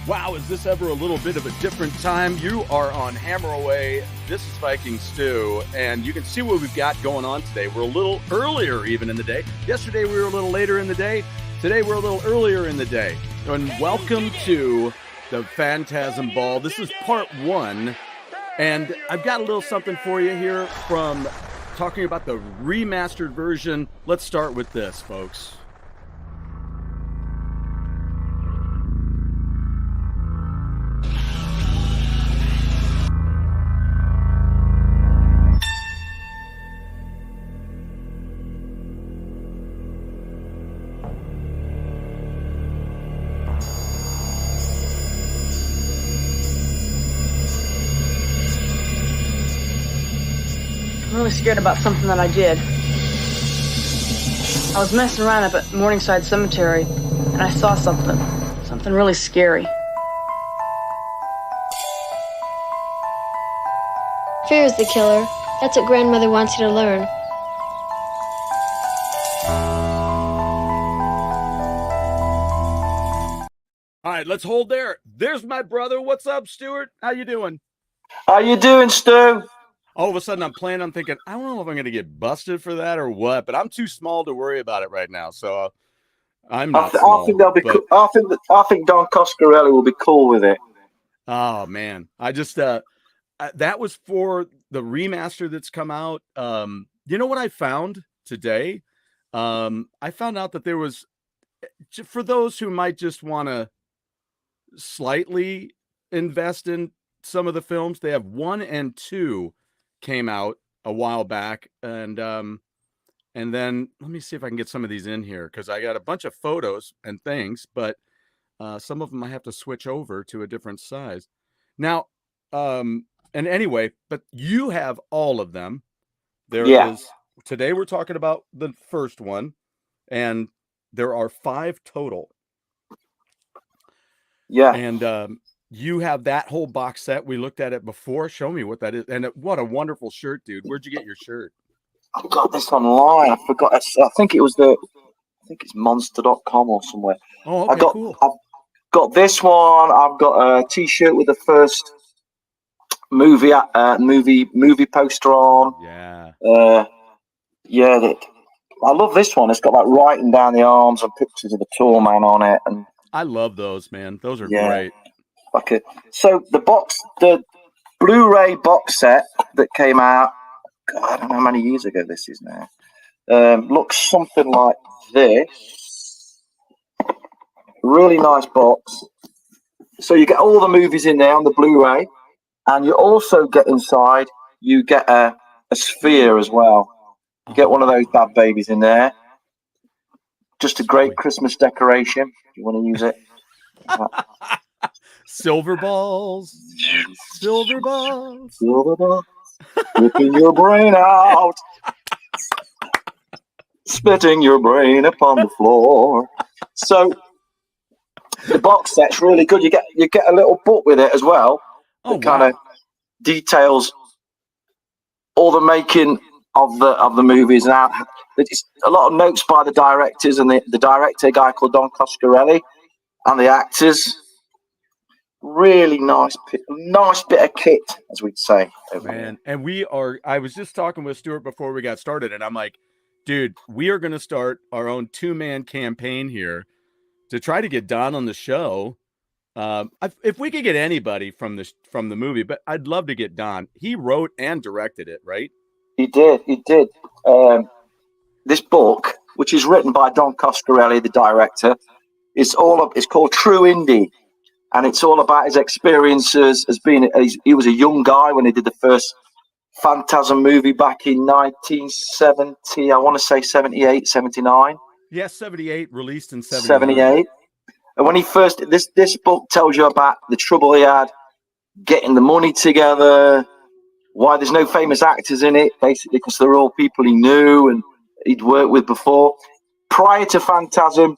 Wow, is this ever a little bit of a different time? You are on Hammer Away. This is Viking Stew, and you can see what we've got going on today. We're a little earlier even in the day. Yesterday we were a little later in the day. Today we're a little earlier in the day. And welcome to the Phantasm Ball. This is part one, and I've got a little something for you here from talking about the remastered version. Let's start with this, folks. I'm really scared about something that I did. I was messing around up at Morningside Cemetery, and I saw something really scary. Fear is the killer. That's what grandmother wants you to learn. All right, let's hold there. There's my brother. What's up, Stuart? How you doing? How you doing, Stu? All of a sudden, I'm thinking, I don't know if I'm going to get busted for that or what, but I'm too small to worry about it right now. So I'm not small. I think they'll be. Cool. I think Don Coscarelli will be cool with it. Oh man, I just that was for the remaster that's come out. You know what I found today? I found out that there was, for those who might just want to slightly invest in some of the films, they have 1 and 2 came out a while back, and then let me see if I can get some of these in here, because I got a bunch of photos and things, but some of them I have to switch over to a different size now. And anyway, but you have all of them. There is, today we're talking about the first one, and there are 5 total. And you have that whole box set. We looked at it before. Show me what that is. And what a wonderful shirt, dude. Where'd you get your shirt? I got this online. I forgot. I think it's monster.com or somewhere. Oh, okay, cool. I've got this one. I've got a T-shirt with the first movie poster on. Yeah. I love this one. It's got like writing down the arms and pictures of the tour man on it. And I love those, man. Those are great. So the Blu-ray box set that came out, God, I don't know how many years ago this is now, looks something like this. Really nice box. So you get all the movies in there on the Blu-ray, and you also get inside, you get a sphere as well. You get one of those bad babies in there. Just a great Christmas decoration if you want to use it. Silver balls. Ripping your brain out. Spitting your brain upon the floor. So the box set's really good. You get a little book with it as well. That kind of details all the making of the movies. Now, there's a lot of notes by the directors and the director, a guy called Don Coscarelli, and the actors. Really nice bit of kit, as we'd say. Man, and I was just talking with Stuart before we got started, and I'm like, dude, we are going to start our own 2-man campaign here to try to get Don on the show. If we could get anybody from the movie, but I'd love to get Don. He wrote and directed it, right? He did. This book, which is written by Don Coscarelli, the director, it's called True Indie. And it's all about his experiences as being. He was a young guy when he did the first Phantasm movie back in 1970. I want to say 78, 79. Yes, 78, released in 78. And when he first, this book tells you about the trouble he had getting the money together, why there's no famous actors in it, basically because they're all people he knew and he'd worked with before. Prior to Phantasm,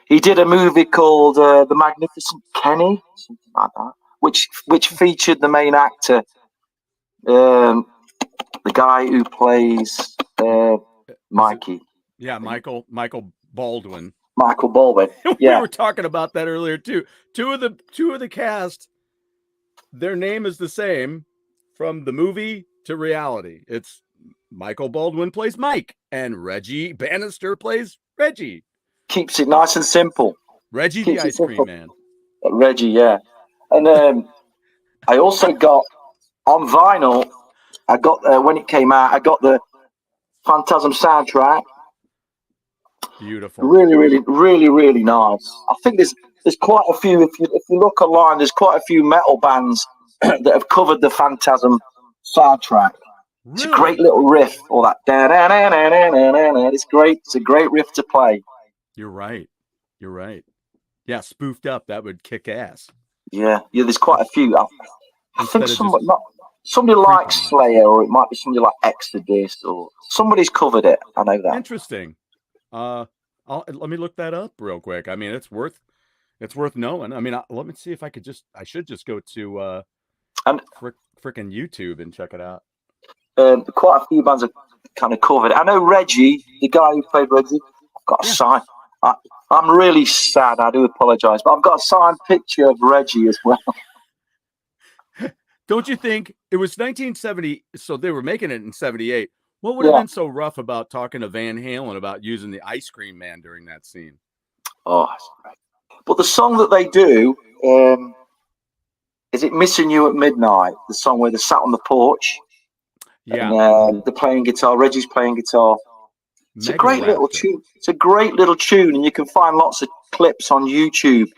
he did a movie called The Magnificent Kenny, something like that, which featured the main actor, the guy who plays Mikey. Yeah, Michael Baldwin. Michael Baldwin. We Yeah. were talking about that earlier too. Two of the cast, their name is the same from the movie to reality. It's Michael Baldwin plays Mike, and Reggie Bannister plays Reggie. Keeps it nice and simple. Reggie Keeps the it ice cream simple. man. Reggie, yeah. And I also got on vinyl. I got when it came out. I got the Phantasm soundtrack. Beautiful. Really, really, really, really nice. I think there's quite a few. If you look online, there's quite a few metal bands that have covered the Phantasm soundtrack. Really? It's a great little riff. All that. It's great. It's a great riff to play. You're right. You're right. Yeah, spoofed up, that would kick ass. Yeah. There's quite a few. I think somebody creeping like out. Slayer, or it might be somebody like Exodus, or somebody's covered it. I know that. Interesting. Let me look that up real quick. I mean, it's worth knowing. I mean, let me see if I should just go to frickin' YouTube and check it out. Quite a few bands have kind of covered it. I know Reggie, the guy who played Reggie, I've got a sign. I'm really sad. I do apologise, but I've got a signed picture of Reggie as well. Don't you think it was 1970? So they were making it in 78. What would have been so rough about talking to Van Halen about using the ice cream man during that scene? Oh, that's great. But the song that they do, is it Missing You at Midnight? The song where they sat on the porch. Yeah. And they're playing guitar. Reggie's playing guitar. It's a great little tune. It's a great little tune, and you can find lots of clips on YouTube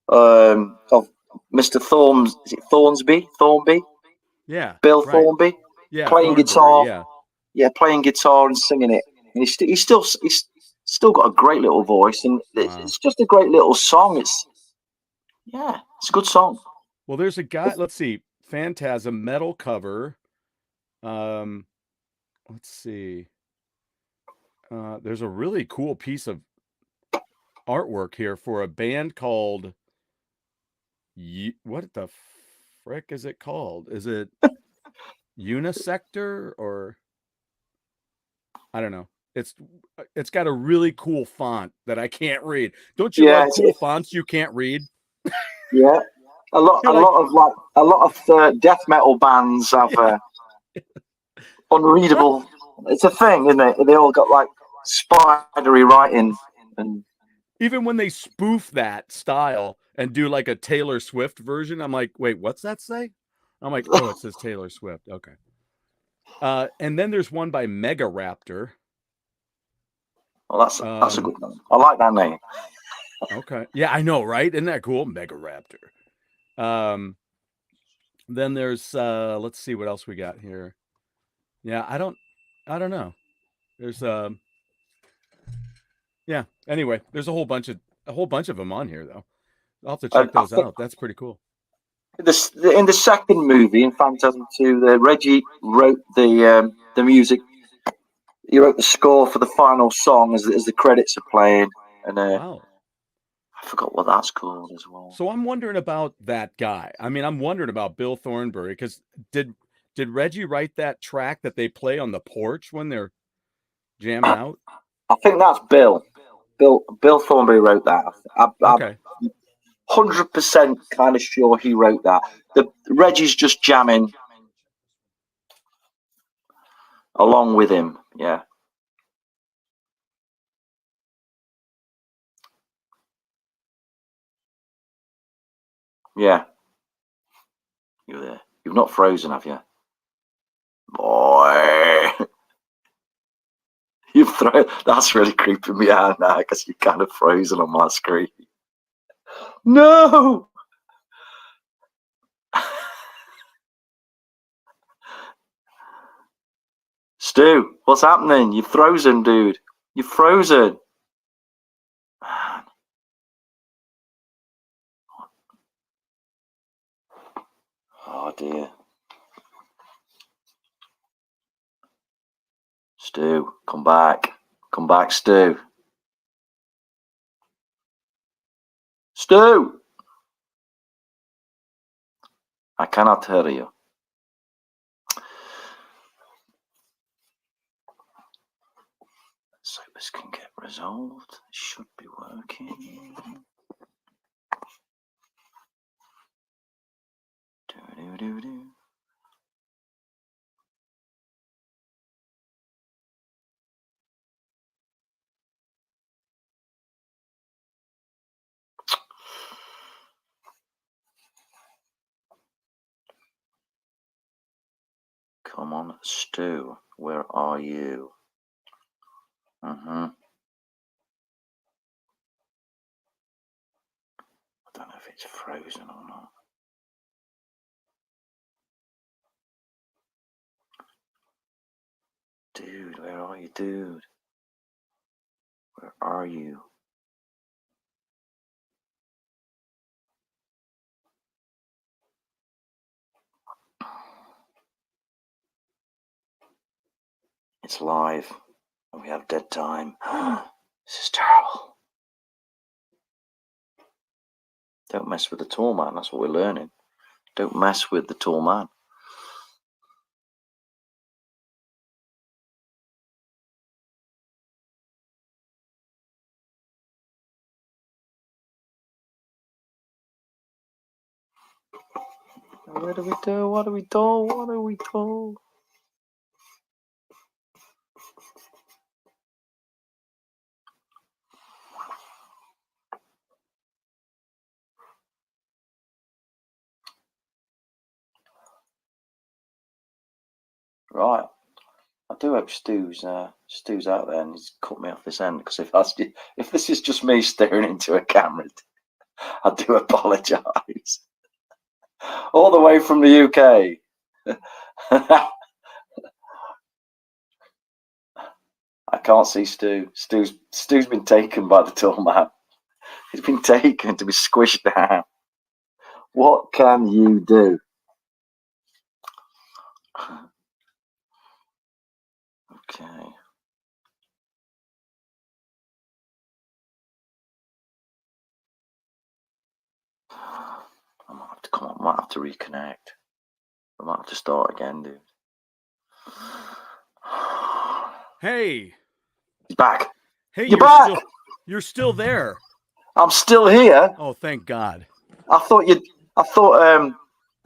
of Mr. Is it Thornby? Yeah. Bill Thornby. Yeah. Playing Thornbury, guitar. Yeah, playing guitar and singing it. And he's still got a great little voice, and it's just a great little song. It's a good song. Well, there's a guy. Let's see, Phantasm metal cover. Let's see. There's a really cool piece of artwork here for a band called what the frick is it called? Is it Unisector, or I don't know. It's got a really cool font that I can't read. Don't you love cool fonts you can't read? Yeah, a lot of death metal bands have unreadable. It's a thing, isn't it? They all got like spidery writing, and even when they spoof that style and do like a Taylor Swift version, I'm like, wait, what's that say? I'm like, oh, it says Taylor Swift. Okay. And then there's one by Mega Raptor. Well, that's a good name. I like that name. Okay. Yeah, I know, right? Isn't that cool? Mega Raptor. Then there's let's see what else we got here. Yeah, I don't know. There's yeah. Anyway, there's a whole bunch of them on here though. I'll have to check those out. That's pretty cool. In the second movie, in Phantasm 2, Reggie wrote the music. He wrote the score for the final song as the credits are playing, and wow. I forgot what that's called as well. So I'm wondering about that guy. I mean, I'm wondering about Bill Thornbury, because did Reggie write that track that they play on the porch when they're jamming out? I think that's Bill. Bill Thornbury wrote that. Okay. I'm 100% kind of sure he wrote that. Reggie's just jamming along with him. Yeah. Yeah. You're there. You've not frozen, have you? Boy. That's really creeping me out now, because you're kind of frozen on my screen. No! Stu, what's happening? You're frozen, dude. You're frozen. Man. Oh, dear. Stu, come back. Come back, Stu. Stu! I cannot hear you. So This can get resolved. It should be working. Do-do-do-do. Come on, Stu. Where are you? I don't know if it's frozen or not. Dude, where are you, dude? Where are you? It's live. And we have dead time. This is terrible. Don't mess with the tall man. That's what we're learning. Don't mess with the tall man. What do we do? What do we do? What do we do? Right. I do hope Stu's out there and he's cut me off this end, because if this is just me staring into a camera, I do apologise. All the way from the UK. I can't see Stu. Stu's been taken by the tall man. He's been taken to be squished down. What can you do? Okay. I might have to come on. I might have to reconnect. I might have to start again, dude. Hey. He's back. Hey, you're back. You're still there. I'm still here. Oh, thank God. I thought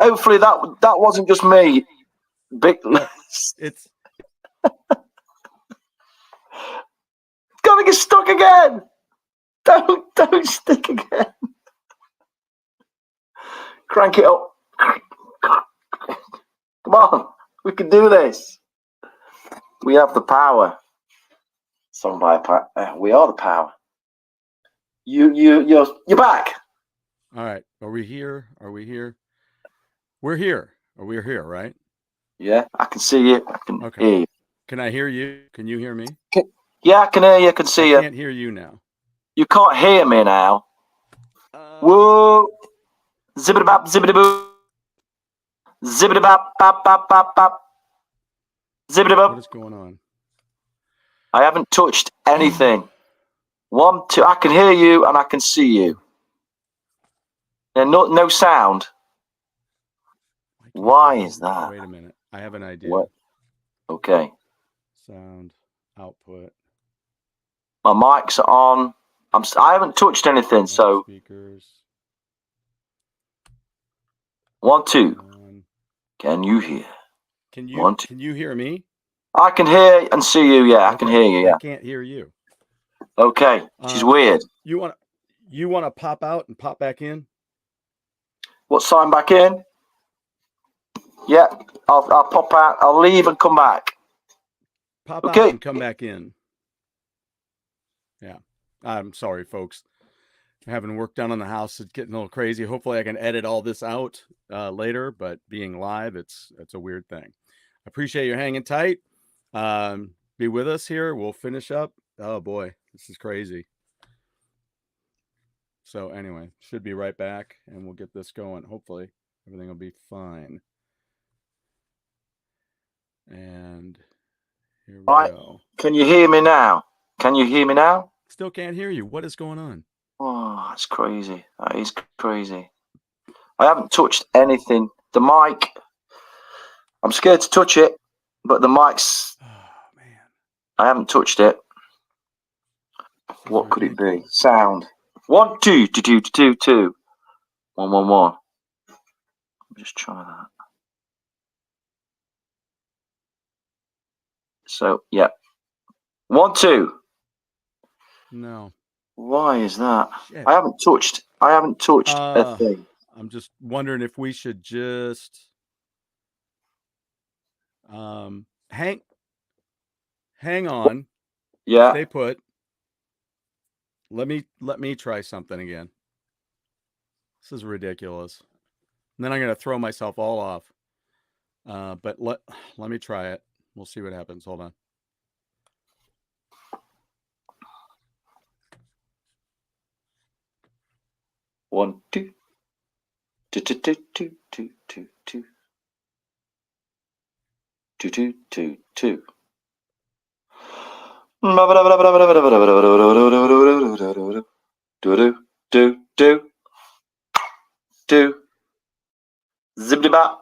hopefully that wasn't just me. Big. It's gonna get stuck again. Don't stick again. Crank it up. Come on, we can do this. We have the power. We are the power. You're back. All right. Are we here? We're here. We're here, right? Yeah, I can see you. I can hear you. Can I hear you? Can you hear me? Yeah, I can hear you. I can see you. I can't hear you now. You can't hear me now. Whoa. Zibbity-bop, zibbity-boo. Zibbity-bop, bop, bop, bop, bop. Zibbity-bop. What is going on? I haven't touched anything. 1, 2. I can hear you and I can see you. Yeah, no sound. Why is that? Wait a minute. I have an idea. What? Okay. Sound output. My mics are on. I haven't touched anything, so. Speakers. 1, 2. Can you hear? Can you hear me? I can hear and see you. Yeah, I can hear you. Yeah. I can't hear you. Okay, which is weird. You want to pop out and pop back in? What, sign back in? Yeah, I'll pop out. I'll leave and come back. Pop out and come back in. Yeah, I'm sorry, folks. I'm having work done on the house. It's getting a little crazy. Hopefully, I can edit all this out later. But being live, it's a weird thing. I appreciate you hanging tight. Be with us here. We'll finish up. Oh boy, this is crazy. So anyway, should be right back, and we'll get this going. Hopefully, everything will be fine. And here we go. Can you hear me now? Can you hear me now? Still can't hear you. What is going on? Oh, that's crazy. That is crazy. I haven't touched anything. The mic, I'm scared to touch it, but the mic's, oh man, I haven't touched it. What could it be? Sound. 1 2 2 2 2 2 1 1 1. Just try that. So yeah. 1 2. No. Why is that? Shit. I haven't touched a thing. I'm just wondering if we should just hang on. Yeah. Stay put. Let me try something again. This is ridiculous. And then I'm gonna throw myself all off. But let me try it. We'll see what happens. Hold on. One, two. 2 2 2 2 2 2 2 2 2 2 2. Do zibbity bop.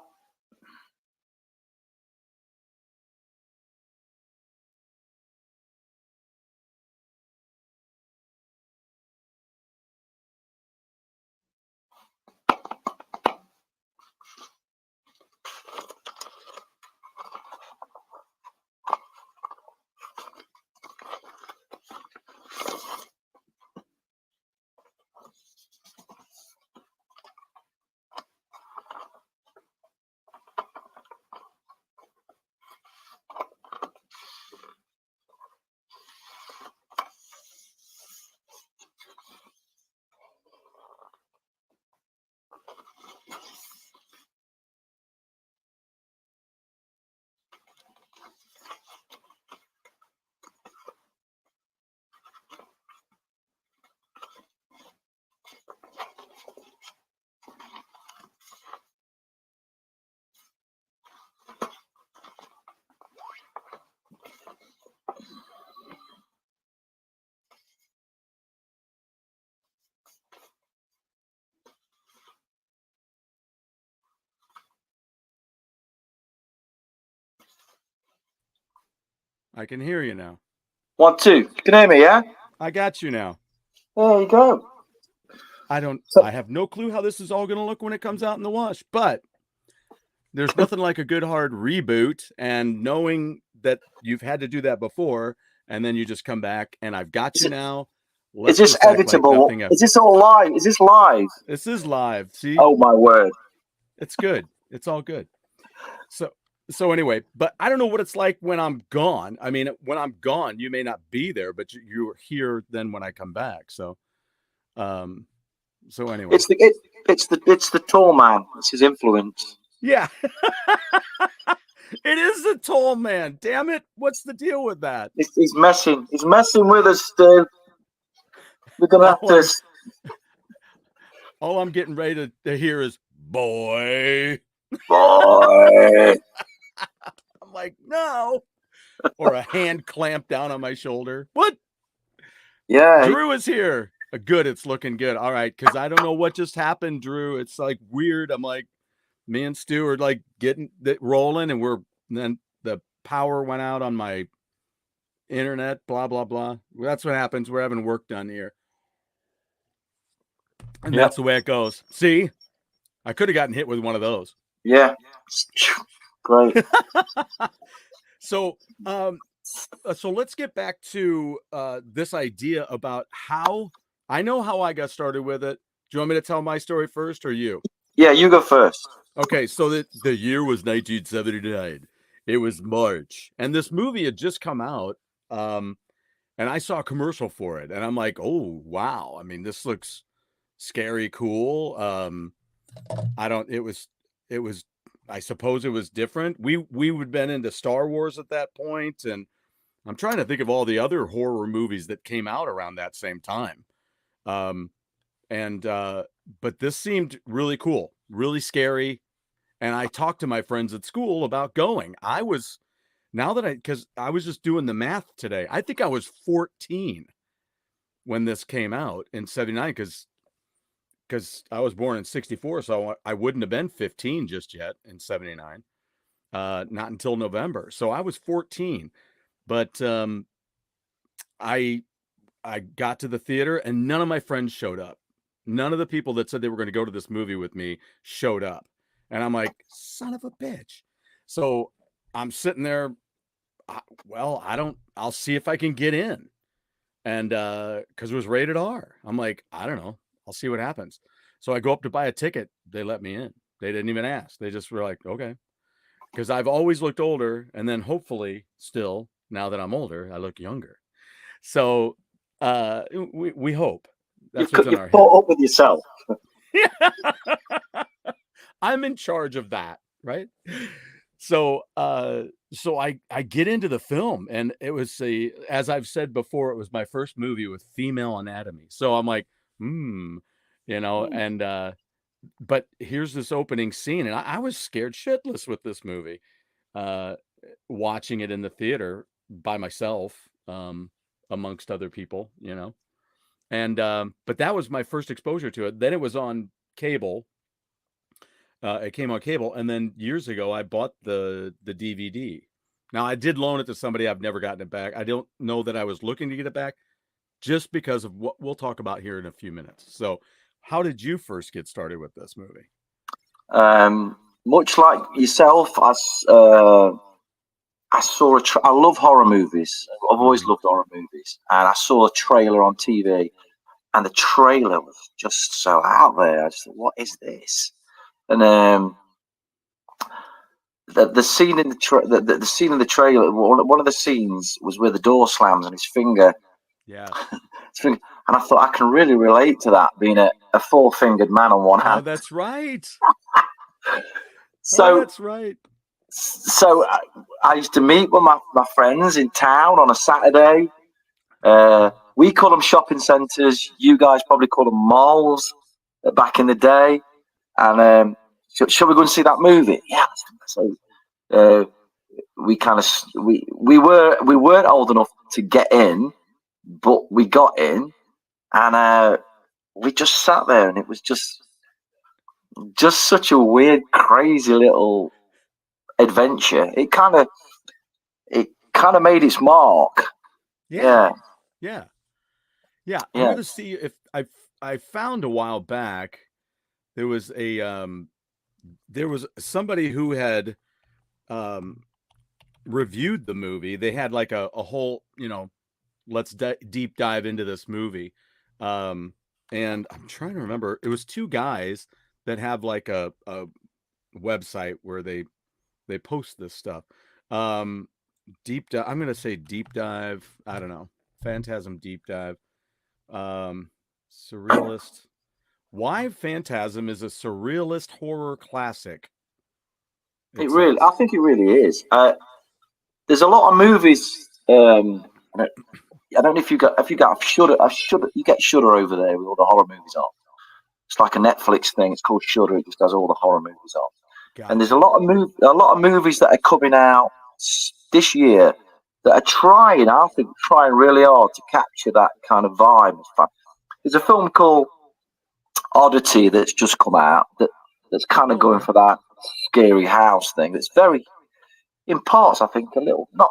I can hear you now. 1 2. You can hear me, yeah? I got you now. There you go. I have no clue how this is all gonna look when it comes out in the wash, but there's nothing like a good hard reboot and knowing that you've had to do that before, and then you just come back and I've got you now. Is this editable? Is this all live? Is this live? This is live. See? Oh my word. It's good. It's all good. So anyway, but I don't know what it's like when I'm gone. I mean, when I'm gone, you may not be there, but you're here then when I come back. So anyway. It's the tall man. It's his influence. Yeah. It is the tall man. Damn it. What's the deal with that? He's messing with us, Stu. We're gonna have to. All I'm getting ready to hear is boy. Boy. I'm like, no. Or a hand clamped down on my shoulder. What? Yeah. Drew is here. Good. It's looking good. All right. Because I don't know what just happened, Drew. It's like weird. I'm like, me and Stu are like getting it rolling, and then the power went out on my internet, blah, blah, blah. That's what happens. We're having work done here. And that's the way it goes. See? I could have gotten hit with one of those. Yeah. Great. So let's get back to this idea about how I know how I got started with it. Do you want me to tell my story first or you? Yeah, you go first. Okay, so the year was 1979. It was March, and this movie had just come out, and I saw a commercial for it, and I'm like, oh wow! I mean, this looks scary, cool. It was. I suppose it was different. We would been into Star Wars at that point, and I'm trying to think of all the other horror movies that came out around that same time. But this seemed really cool, really scary. And I talked to my friends at school about going. Because I was just doing the math today. I think I was 14 when this came out in 79, because I was born in 64. So I wouldn't have been 15 just yet in 79. Not until November. So I was 14, but, I got to the theater and none of my friends showed up. None of the people that said they were going to go to this movie with me showed up. And I'm like, son of a bitch. So I'm sitting there. I'll see if I can get in. And because it was rated R. I'm like, I don't know. I'll see what happens. So I go up to buy a ticket. They let me in. They didn't even ask. They just were like, okay. Because I've always looked older. And then hopefully still, now that I'm older, I look younger. So we hope. That's what's in our You've caught up with yourself. head. I'm in charge of that, right? So I get into the film, and it was as I've said before, it was my first movie with female anatomy. So I'm like, and but here's this opening scene, and I was scared shitless with this movie, watching it in the theater by myself, amongst other people, and but that was my first exposure to it. Then it was on cable. It came on cable, and then years ago I bought the DVD. Now I did loan it to somebody. I've never gotten it back. I don't know that I was looking to get it back, just because of what we'll talk about here in a few minutes. So, how did you first get started with this movie? Much like yourself, I saw I love horror movies. I've always loved horror movies, and I saw a trailer on TV, and the trailer was just so out there. I just thought, what is this? And the scene in the scene in the trailer, one of the scenes was where the door slams and his finger. Yeah. And I thought, I can really relate to that, being a four-fingered man on one hand. Oh, that's right. That's right. So I used to meet with my friends in town on a Saturday. We call them shopping centres. You guys probably call them malls back in the day. And shall we go and see that movie? Yeah. So we weren't old enough to get in, but we got in, and we just sat there, and it was just such a weird, crazy little adventure. It kind of made its mark. Yeah. I'm gonna see if I found a while back. There was somebody who had reviewed the movie. They had like a whole, let's deep dive into this movie. And I'm trying to remember. It was two guys that have like a website where they post this stuff. Deep dive. I'm gonna say deep dive. I don't know. Phantasm deep dive. Surrealist. Why Phantasm is a surrealist horror classic. I think it really is. There's a lot of movies. I don't know if you got Shudder. You get Shudder over there with all the horror movies on. It's like a Netflix thing. It's called Shudder. It just has all the horror movies on. And there's a lot of movies that are coming out this year that are trying really hard to capture that kind of vibe. There's a film called Oddity that's just come out that's kind of going for that scary house thing. That's very, in parts, I think, a little not.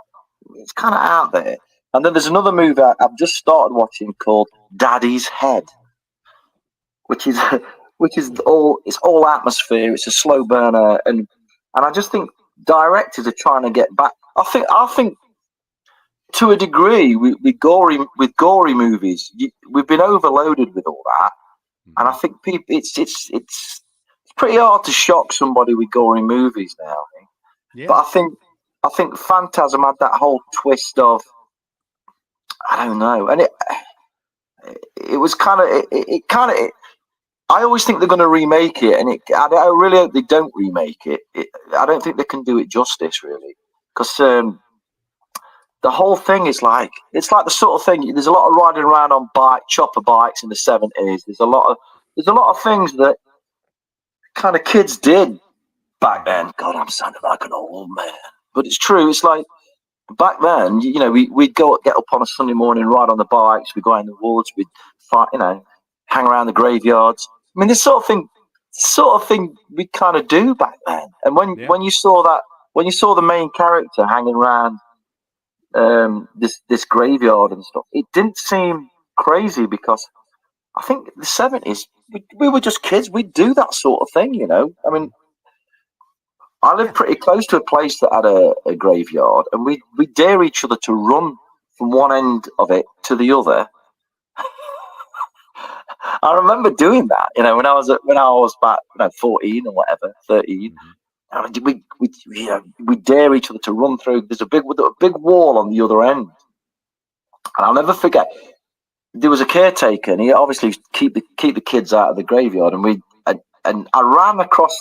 It's kind of out there. And then there's another movie I've just started watching called Daddy's Head, which is all atmosphere. It's a slow burner, and I just think directors are trying to get back. I think to a degree with gory movies, we've been overloaded with all that. And I think people, it's pretty hard to shock somebody with gory movies now. Yeah. But I think Phantasm had that whole twist of, I don't know, and it was kind of I always think they're going to remake it, and I really hope they don't remake it. I don't think they can do it justice, really, because the whole thing is like, it's like the sort of thing. There's a lot of riding around on chopper bikes in the 70s. There's a lot of things that kind of kids did back then. God, I'm sounding like an old man, but it's true. It's like back then, we'd get up on a Sunday morning, ride on the bikes, we'd go out in the woods, we'd fight, hang around the graveyards. I mean, this sort of thing we kind of do back then. And when you saw the main character hanging around this graveyard and stuff, it didn't seem crazy because I think the 70s, we were just kids. We'd do that sort of thing, you know. I mean, I lived pretty close to a place that had a graveyard, and we dare each other to run from one end of it to the other. I remember doing that, you know, when I was about 14 or whatever, 13. And we dare each other to run through. There's a big wall on the other end, and I'll never forget. There was a caretaker, and he obviously keep the kids out of the graveyard, and I ran across.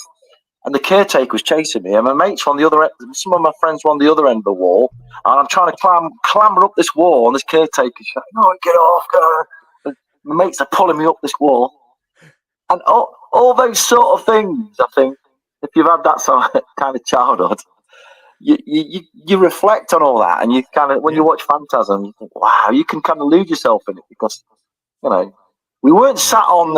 And the caretaker was chasing me, and my mates were on the other end. Some of my friends were on the other end of the wall, and I'm trying to clamber up this wall, and this caretaker's shouting, "No, get off!" And my mates are pulling me up this wall, and all those sort of things. I think if you've had that sort of kind of childhood, you reflect on all that, and you kind of when you watch Phantasm, you think, "Wow, you can kind of lose yourself in it," because you know we weren't sat on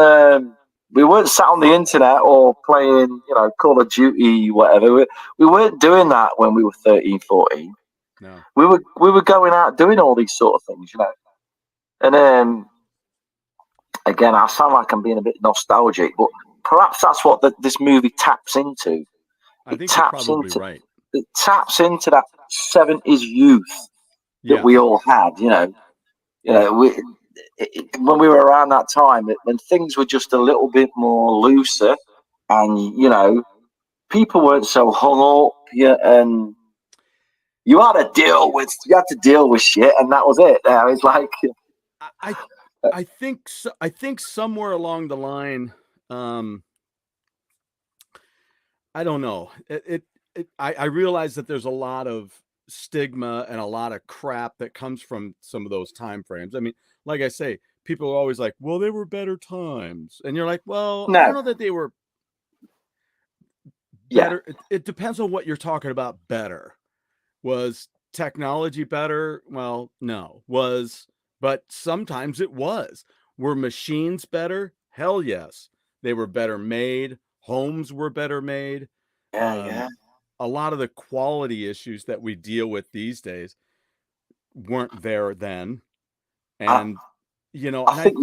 the internet or playing, Call of Duty, whatever. We weren't doing that when we were 13, 14. No. We were going out doing all these sort of things, you know. And again, I sound like I'm being a bit nostalgic, but perhaps that's what this movie taps into. I think you're probably right. It taps into that 70s youth that we all had, you know. When we were around that time, when things were just a little bit more looser, and people weren't so hung up, and you had to deal with shit, and that was it. It's like I think somewhere along the line, I don't know. I realize that there's a lot of stigma and a lot of crap that comes from some of those time frames. I mean, like I say, people are always like, well, they were better times. And you're like, well, No. I don't know that they were better. It depends on what you're talking about. Better. Was technology better? Well, no. But sometimes it was. Were machines better? Hell yes. They were better made. Homes were better made. Yeah. A lot of the quality issues that we deal with these days weren't there then. And I think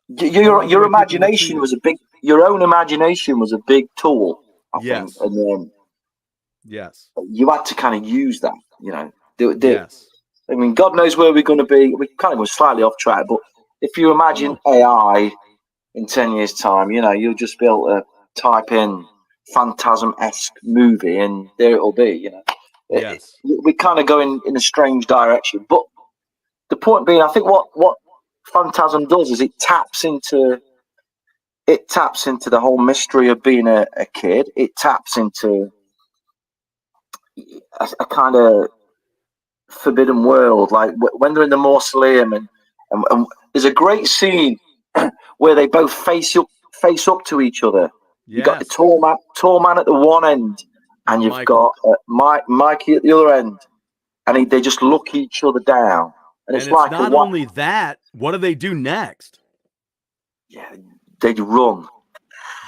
your imagination was your own imagination was a big tool, I think. And yes, you had to kind of use that, yes. I mean, God knows where we're going to be. We kind of were slightly off track, but if you imagine AI in 10 years' time, you'll just be able to type in Phantasm-esque movie, and there it'll be. Yes, we're kind of going in a strange direction. But the point being, I think what Phantasm does is it taps into the whole mystery of being a kid. It taps into a kind of forbidden world, like when they're in the mausoleum, and there's a great scene where they both face up to each other. You've got the tall man at the one end, and you've got Mikey at the other end, and they just look each other down. And it's like not only that, what do they do next? Yeah, they run.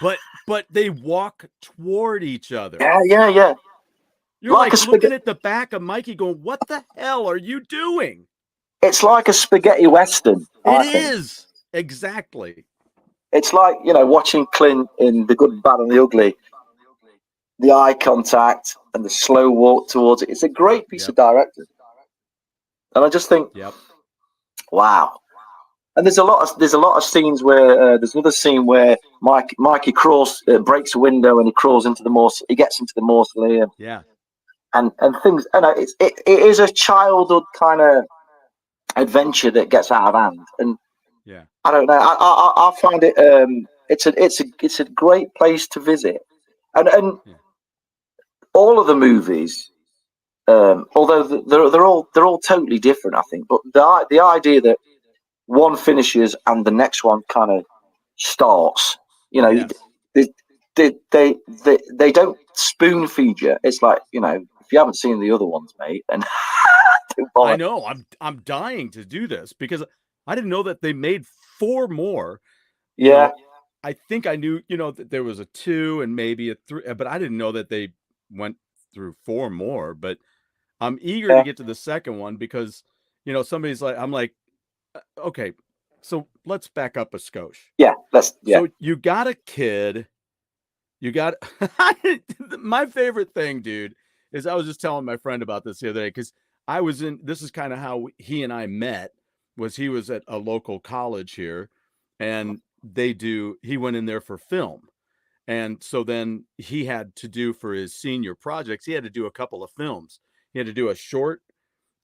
But they walk toward each other. Yeah. You're like looking at the back of Mikey going, what the hell are you doing? It's like a spaghetti western. It is. Exactly. It's like, watching Clint in The Good, Bad, and the Ugly. The eye contact and the slow walk towards it. It's a great piece of directing. And I just think, wow. And there's a lot of scenes where there's another scene where Mikey breaks a window, and he crawls into he gets into the mausoleum. Yeah. And things, it is a childhood kind of adventure that gets out of hand. And I don't know. I find it. It's a great place to visit, and all of the movies, although they're all totally different, I think. But the idea that one finishes and the next one kind of starts, they don't spoon feed you. It's like, if you haven't seen the other ones, mate, then I know I'm dying to do this because I didn't know that they made 4 more. I think I knew, that there was a 2 and maybe a 3, but I didn't know that they went through 4 more. But I'm eager to get to the second one because, somebody's like, I'm like, okay, so let's back up a skosh. Yeah, So you got a kid, you got my favorite thing, dude, is I was just telling my friend about this the other day because this is kind of how he and I met, was he was at a local college here, and he went in there for film. And so then he had to do for his senior projects, he had to do a couple of films. He had to do a short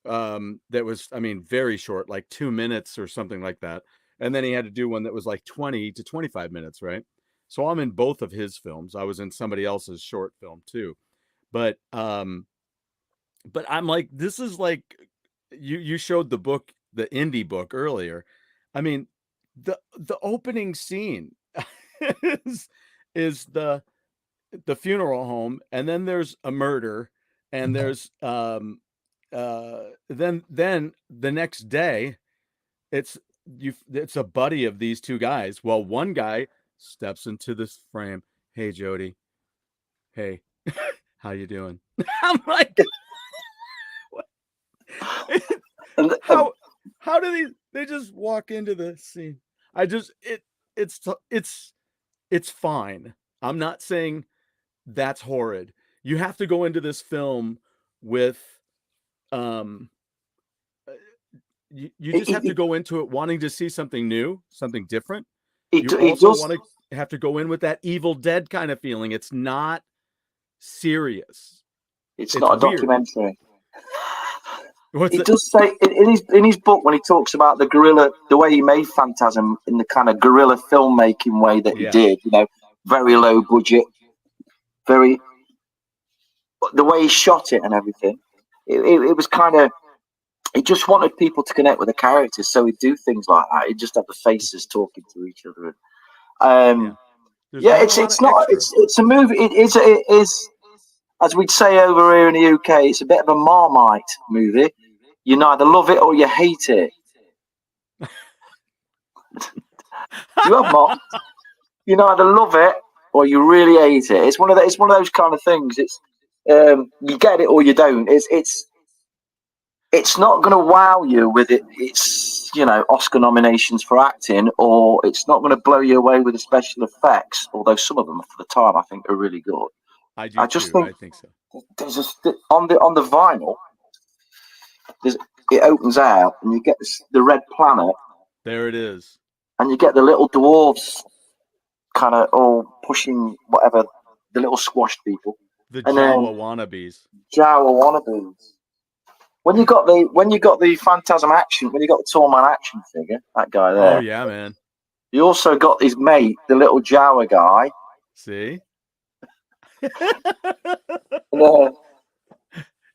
that was, I mean, very short, like 2 minutes or something like that. And then he had to do one that was like 20 to 25 minutes, right? So I'm in both of his films. I was in somebody else's short film too. But I'm like, this is like, you showed the book, the indie book earlier. I mean, the opening scene is the funeral home, and then there's a murder, and there's then the next day it's it's a buddy of these two guys. Well, one guy steps into this frame. Hey, Jody. Hey, how you doing? I'm like, what? How do they just walk into the scene? It's fine. I'm not saying that's horrid. You have to go into this film with you just have to go into it wanting to see something new, something different. You also want to have to go in with that Evil Dead kind of feeling. It's not serious. It's not a weird. Documentary. He does say in his book, when he talks about the way he made Phantasm in the kind of guerrilla filmmaking way that he did, very low budget, the way he shot it and everything. It was kind of, he just wanted people to connect with the characters, so he'd do things like that. He'd just have the faces talking to each other. It's a movie. It is, as we'd say over here in the UK, it's a bit of a Marmite movie. You either love it or you hate it. You have Mark. You either love it or you really hate it. It's one of those kind of things. It's you get it or you don't. It's not going to wow you with it. It's Oscar nominations for acting, or it's not going to blow you away with the special effects. Although some of them, for the time, I think are really good. I think so. There's on the vinyl. It opens out, and you get the red planet. There it is. And you get the little dwarves, kind of all pushing whatever, the little squashed people. The Jawa wannabes. When you got the Phantasm action, when you got the tall man action figure, that guy there. Oh yeah, man. You also got his mate, the little Jawa guy. See.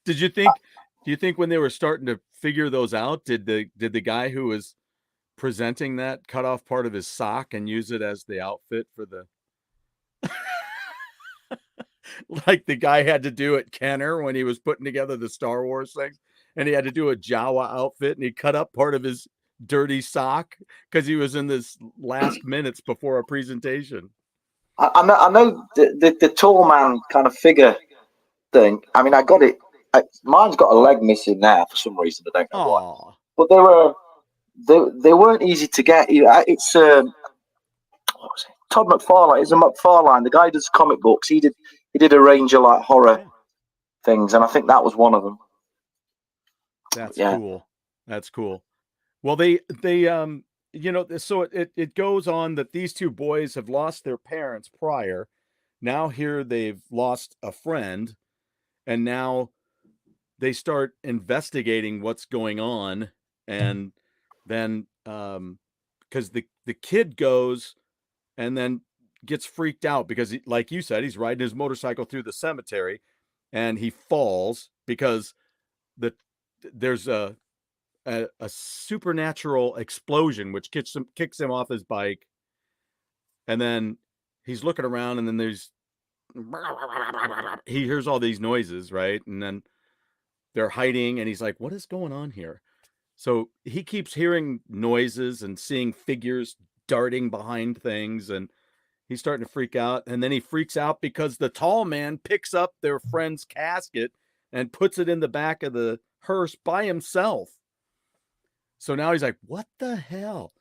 Do you think when they were starting to figure those out, did the guy who was presenting that cut off part of his sock and use it as the outfit for the like the guy had to do at Kenner when he was putting together the Star Wars things, and he had to do a Jawa outfit, and he cut up part of his dirty sock because he was in this last minutes before a presentation. I know the tall man kind of figure thing. I mean, I got it. Mine's got a leg missing now for some reason. I don't know why. But they weren't easy to get. It's what was it? Todd McFarlane. It's a McFarlane. The guy who does comic books. He did a range of like horror things, and I think that was one of them. That's cool. That's cool. Well, they so it goes on that these two boys have lost their parents prior. Now here they've lost a friend, and now they start investigating what's going on, and then because the kid goes and then gets freaked out because like you said, he's riding his motorcycle through the cemetery and he falls because there's a supernatural explosion which kicks him off his bike, and then he's looking around, and then he hears all these noises, right? And then they're hiding, and he's like, what is going on here? So he keeps hearing noises and seeing figures darting behind things, and he's starting to freak out. And then he freaks out because the tall man picks up their friend's casket and puts it in the back of the hearse by himself. So now he's like, what the hell?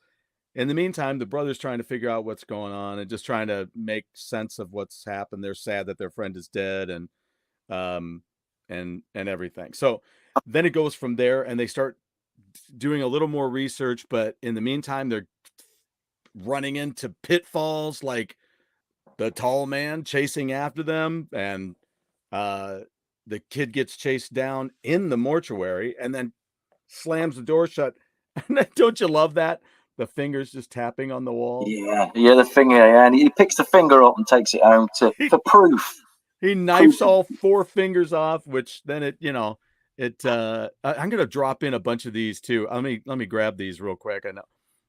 In the meantime, the brother's trying to figure out what's going on and just trying to make sense of what's happened. They're sad that their friend is dead and everything. So then it goes from there and they start doing a little more research, but in the meantime, they're running into pitfalls like the tall man chasing after them, and the kid gets chased down in the mortuary and then slams the door shut. And don't you love that? The fingers just tapping on the wall. Yeah, the finger, yeah, and he picks the finger up and takes it home for proof. He knifes all 4 fingers off, which then I'm gonna drop in a bunch of these too. Let me grab these real quick. I know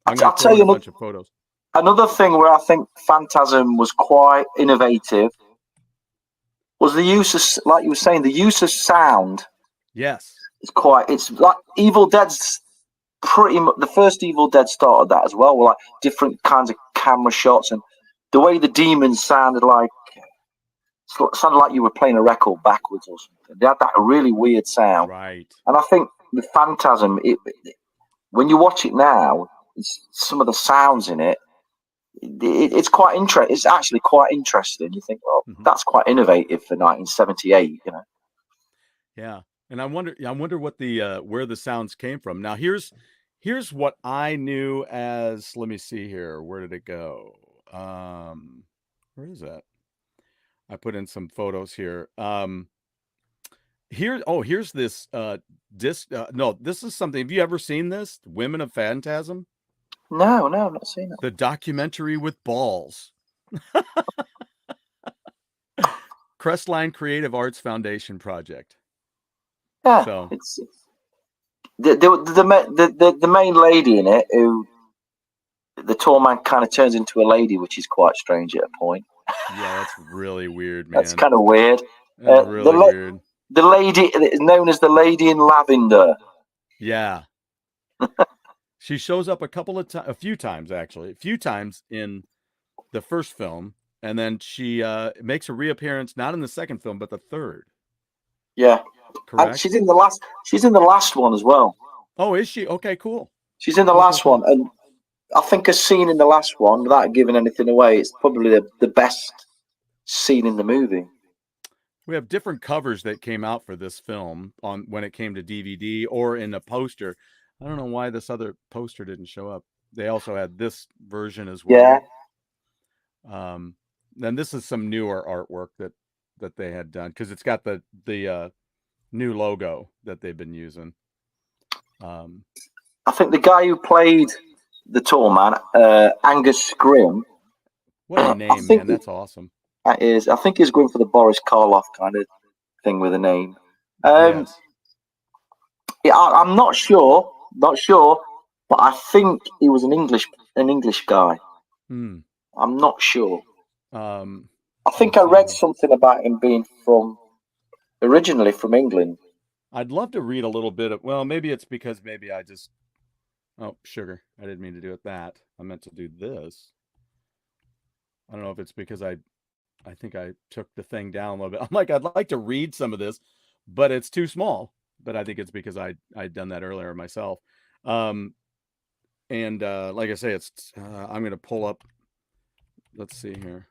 I'll tell you a bunch of photos. Another thing where I think Phantasm was quite innovative was the use of, like you were saying, the use of sound. Yes, it's like Evil Dead's pretty much the first Evil Dead started that as well, like different kinds of camera shots and the way the demons sounded like you were playing a record backwards or something. They had that really weird sound, right? And I think the Phantasm, when you watch it now, some of the sounds in it, it's quite interesting. It's actually quite interesting. You think, well, that's quite innovative for 1978, you know? Yeah, and I wonder what the where the sounds came from. Now here's what I knew as. Let me see here. Where did it go? Where is that? I put in some photos here. Here's this disc. No, this is something. Have you ever seen this? Women of Phantasm? No, I've not seen it. The documentary with balls. Crestline Creative Arts Foundation project. Yeah, so it's the main lady in it, who the tall man kind of turns into a lady, which is quite strange at a point. Yeah, that's really weird, man. That's kind of weird. That's really weird. The lady is known as the Lady in Lavender. Yeah. She shows up a few times in the first film, and then she makes a reappearance not in the second film but the third. Yeah, correct. And she's in the last one as well. Oh, is she? Okay, cool. She's in the last one, and I think a scene in the last one, without giving anything away, it's probably the best scene in the movie. We have different covers that came out for this film when it came to DVD or in a poster. I don't know why this other poster didn't show up. They also had this version as well. Yeah. Then this is some newer artwork that they had done, because it's got the new logo that they've been using. I think the guy who played the tall man, Angus Scrim. What a name, man! That's awesome. That is. I think he's going for the Boris Karloff kind of thing with a name. Yes. Yeah, I'm not sure, but I think he was an English guy. I'm not sure. I think I read something about him being originally from England. I'd love to read a little bit of. Well, maybe it's because I just. Oh, sugar! I didn't mean to do it that. I meant to do this. I don't know if it's because I think I took the thing down a little bit. I'm like, I'd like to read some of this, but it's too small. But I think it's because I'd done that earlier myself. And like I say, it's I'm going to pull up. Let's see here.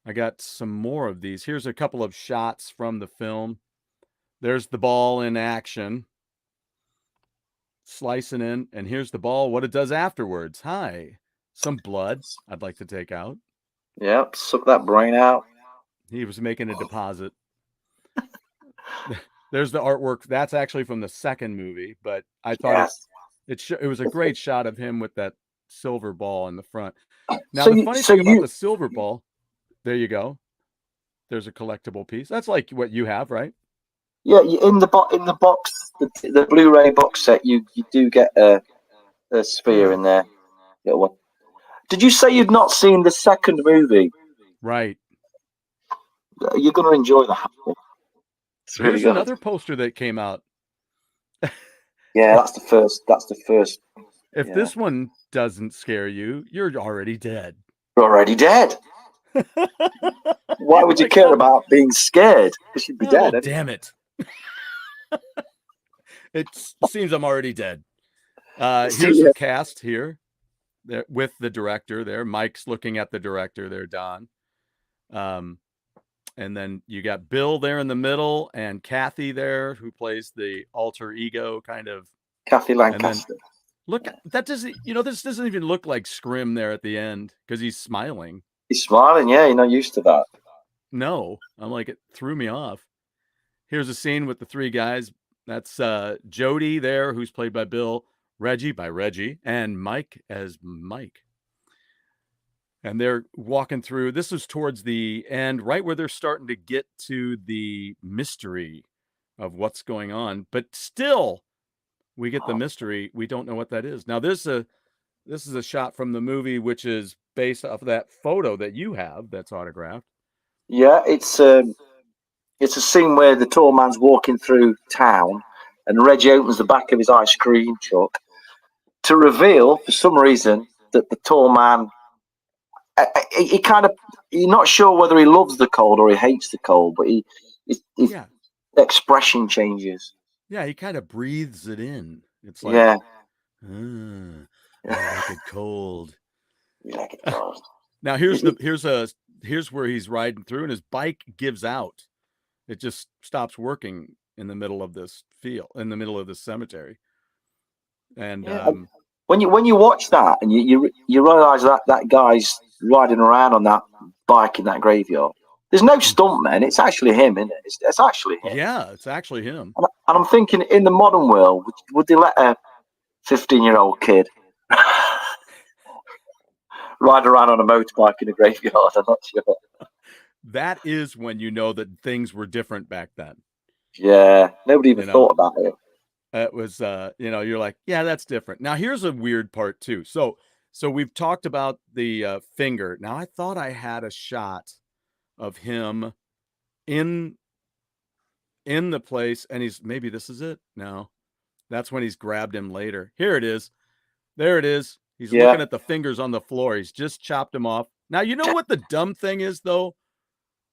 I got some more of these. Here's a couple of shots from the film. There's the ball in action. Slicing in. And here's the ball, what it does afterwards. Hi. Some blood I'd like to take out. Yep, suck that brain out. He was making a deposit. There's the artwork. That's actually from the second movie, but I thought it was a great shot of him with that silver ball in the front. Now, the funny thing about the silver ball, there you go. There's a collectible piece. That's like what you have, right? Yeah, in the box, the Blu-ray box set, you do get a sphere in there. Little one. Did you say you'd not seen the second movie? Right. You're going to enjoy that. It's really There's another poster that came out. Yeah, that's the first. If this one doesn't scare you, you're already dead. You're already dead. Why would you care about being scared? You should be dead. Damn it. It seems I'm already dead. Here's the cast here. There with the director there. Mike's looking at the director there, Don. And then you got Bill there in the middle and Kathy there, who plays the alter ego kind of. Kathy Lancaster. Look, that doesn't, this doesn't even look like Scrim there at the end because he's smiling. He's smiling, yeah. You're not used to that. No, I'm like, it threw me off. Here's a scene with the three guys. That's Jody there, who's played by Bill, Reggie by Reggie, and Mike as Mike. And they're walking through. This is towards the end, right where they're starting to get to the mystery of what's going on. But still, we get the mystery. We don't know what that is. Now, this is a shot from the movie, which is based off of that photo that you have that's autographed. Yeah, it's a scene where the tall man's walking through town, and Reggie opens the back of his ice cream truck to reveal, for some reason, that the tall man. You're not sure whether he loves the cold or he hates the cold, but his expression changes. Yeah, he kind of breathes it in. It's like, I like it cold. You like it cold. Now here's where he's riding through, and his bike gives out. It just stops working in the middle of this field, in the middle of this cemetery. And when you watch that and you realize that guy's riding around on that bike in that graveyard, there's no stuntman. It's actually him, isn't it? It's actually him. Yeah, it's actually him. And I'm thinking, in the modern world, would they let a 15-year-old kid ride around on a motorbike in a graveyard? I'm not sure. That is when you know that things were different back then. Yeah, nobody even thought about it. It was, you're like, yeah, that's different. Now, here's a weird part, too. So we've talked about the finger. Now, I thought I had a shot of him in the place, and maybe this is it. No, that's when he's grabbed him later. Here it is. There it is. He's looking at the fingers on the floor. He's just chopped him off. Now, you know what the dumb thing is, though,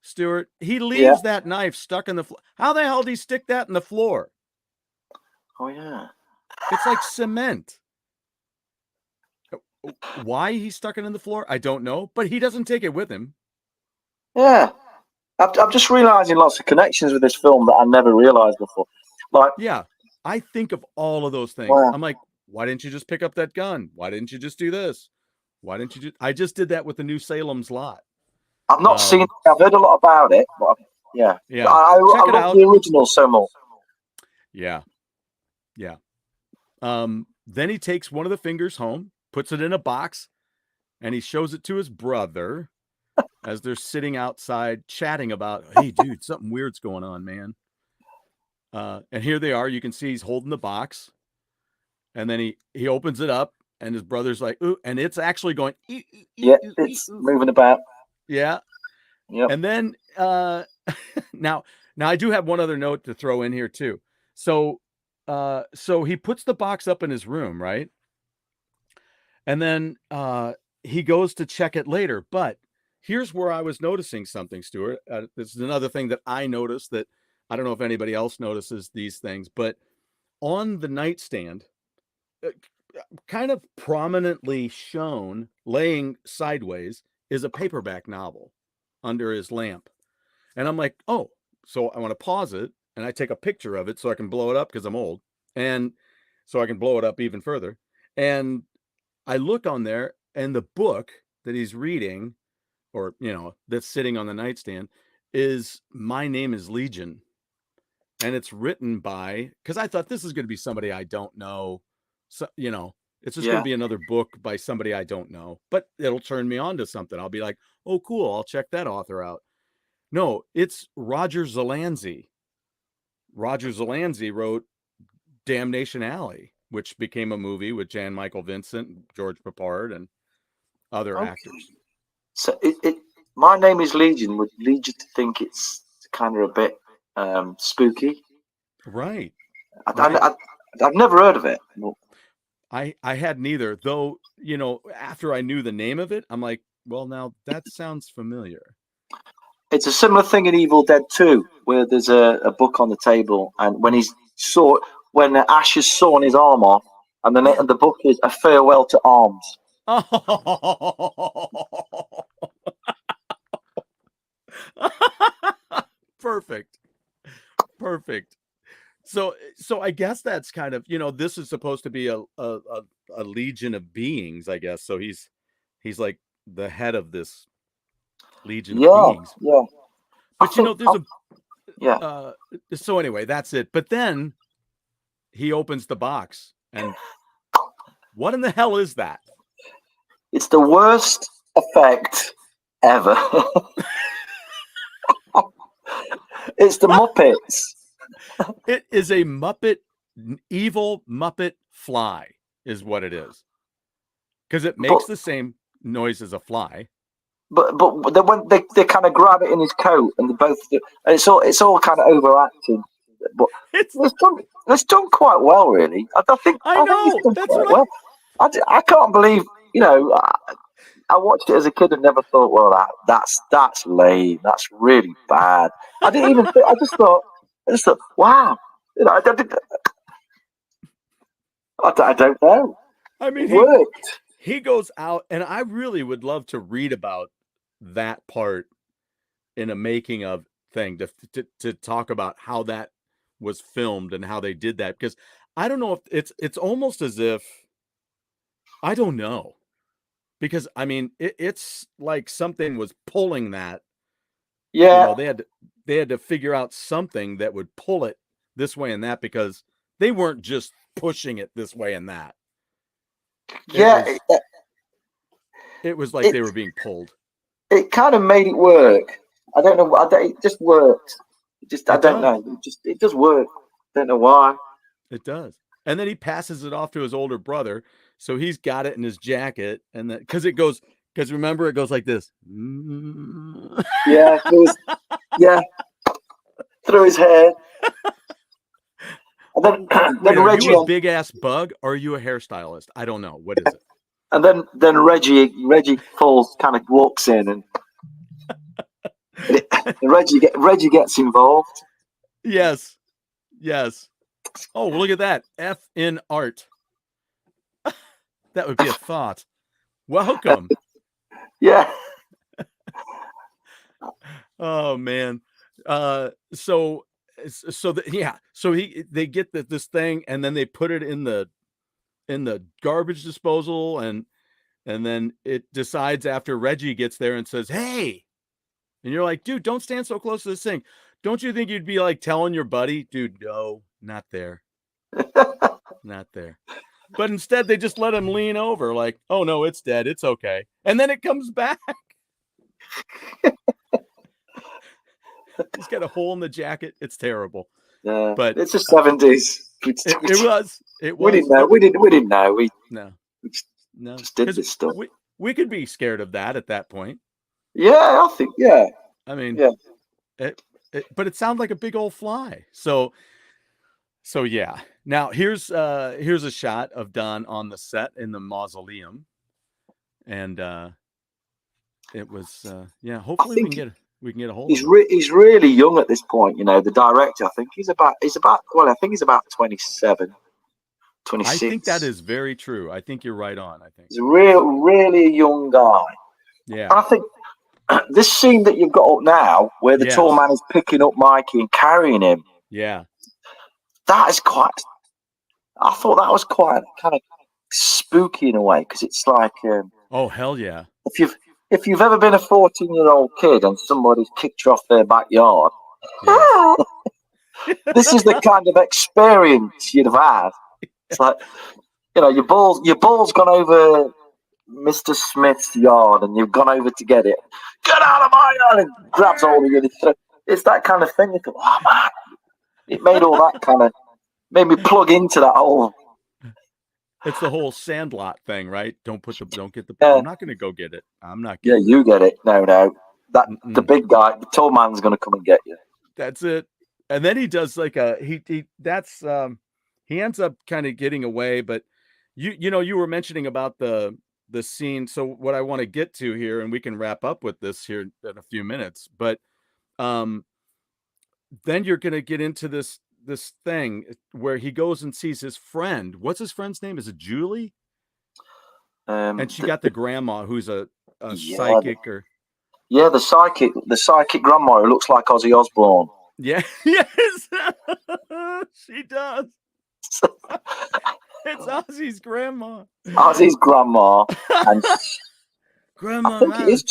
Stuart? He leaves that knife stuck in the floor. How the hell did he stick that in the floor? Oh, yeah. It's like cement. Why he stuck it in the floor, I don't know, but he doesn't take it with him. Yeah. I'm just realizing lots of connections with this film that I never realized before. Like, yeah, I think of all of those things. Wow. I'm like, why didn't you just pick up that gun? Why didn't you just do this? Why didn't you I just did that with the new Salem's Lot. I've not seen it. I've heard a lot about it. But yeah. I love the original so much. Yeah. Yeah. Then he takes one of the fingers home, puts it in a box, and he shows it to his brother as they're sitting outside chatting about, hey, dude, something weird's going on, man. And here they are. You can see he's holding the box. And then he opens it up, and his brother's like, ooh, and it's actually going, it's moving about. Yeah. Yep. And then now I do have one other note to throw in here too. So he puts the box up in his room, right? And then he goes to check it later. But here's where I was noticing something, Stuart. This is another thing that I noticed that I don't know if anybody else notices these things, but on the nightstand, kind of prominently shown, laying sideways, is a paperback novel under his lamp. And I'm like, oh, so I want to pause it. And I take a picture of it so I can blow it up because I'm old. And so I can blow it up even further. And I look on there, and the book that he's reading, or, that's sitting on the nightstand, is My Name is Legion. And it's written by, because I thought this is going to be somebody I don't know. So, it's just going to be another book by somebody I don't know. But it'll turn me on to something. I'll be like, oh, cool, I'll check that author out. No, it's Roger Zelandsky. Roger Zelandsky wrote Damnation Alley, which became a movie with Jan Michael Vincent, George Papard, and other actors. So My Name is Legion would lead you to think it's kind of a bit spooky. Right. I've never heard of it. I had neither, though, after I knew the name of it, I'm like, well, now that sounds familiar. It's a similar thing in Evil Dead 2, where there's a book on the table, and when Ash has sawn his arm off, And the book is A Farewell to Arms. Oh. Perfect. So I guess that's kind of, this is supposed to be a legion of beings, I guess. So he's like the head of this legion of beings. Yeah. But there's yeah. So anyway, that's it. But then he opens the box, and what in the hell is that? It's the worst effect ever. It's the Muppets. It is a evil Muppet fly, is what it is. Because it makes the same noise as a fly. But when they kind of grab it in his coat, and they both do, and it's all kind of overacted. But it's done quite well, really. I think it's done quite well. I can't believe, I watched it as a kid and never thought, well, that's lame. That's really bad. I didn't even think. I just thought, wow. I don't know. I mean, it worked. He goes out, and I really would love to read about that part in a making of thing to talk about how that was filmed and how they did that, because I don't know if it's almost as if, I don't know, because I mean it's like something was pulling that. Yeah, they had to figure out something that would pull it this way and that, because they weren't just pushing it this way and that. It was like they were being pulled. It kind of made it work. I don't know. It just worked. I don't know. It does work. Don't know why. It does. And then he passes it off to his older brother, so he's got it in his jacket, and then because remember, it goes like this. Yeah, through his hair. And then Reggie, are you a big ass bug, or are you a hairstylist? I don't know. What is it? And then Reggie falls, kind of walks in, and Reggie gets involved. Yes. Oh, well, look at that. F in art. That would be a thought. Welcome. Yeah. Oh man. So they get this thing, and then they put it in the garbage disposal, and then it decides after Reggie gets there and says, "Hey," and you're like, "Dude, don't stand so close to this thing. Don't you think you'd be like telling your buddy, dude, no, not there." Not there. But instead they just let him lean over, like, "Oh no, it's dead. It's okay." And then it comes back. He's got a hole in the jacket. It's terrible. Yeah, but it's the 70s. It was. We didn't know. We didn't know. We just did this stuff. We could be scared of that at that point. Yeah, I think. Yeah. I mean, yeah. But it sounds like a big old fly. So yeah. Now here's a shot of Don on the set in the mausoleum, and it was hopefully we can get a hold of him. He's really young at this point, the director. I think he's about 27, 26. I think that is very true. I think you're right on. I think he's really a young guy. Yeah. And I think this scene that you've got up now, where the tall man is picking up Mikey and carrying him. Yeah. That is I thought that was quite kind of spooky in a way, because it's like, oh hell yeah! If you've ever been a 14-year-old kid and somebody's kicked you off their backyard, this is the kind of experience you'd have had. It's like, your ball's gone over Mr. Smith's yard, and you've gone over to get it. Get out of my yard! And grabs hold of you. It's that kind of thing. You think, oh man, it made all that kind of made me plug into that whole. It's the whole Sandlot thing, right? Don't get the. I'm not going to go get it. I'm not. Yeah, you get it. No. The big guy, the tall man's going to come and get you. That's it. And then he does like he ends up kind of getting away. But you were mentioning about the scene. So what I want to get to here, and we can wrap up with this here in a few minutes. But then you're going to get into this thing where he goes and sees his friend. What's his friend's name? Is it Julie? And she got the grandma who's a psychic or the psychic grandma who looks like Ozzy Osbourne. yeah, yes, she does. It's Ozzy's grandma. Ozzy's grandma, and Grandma, I think it is.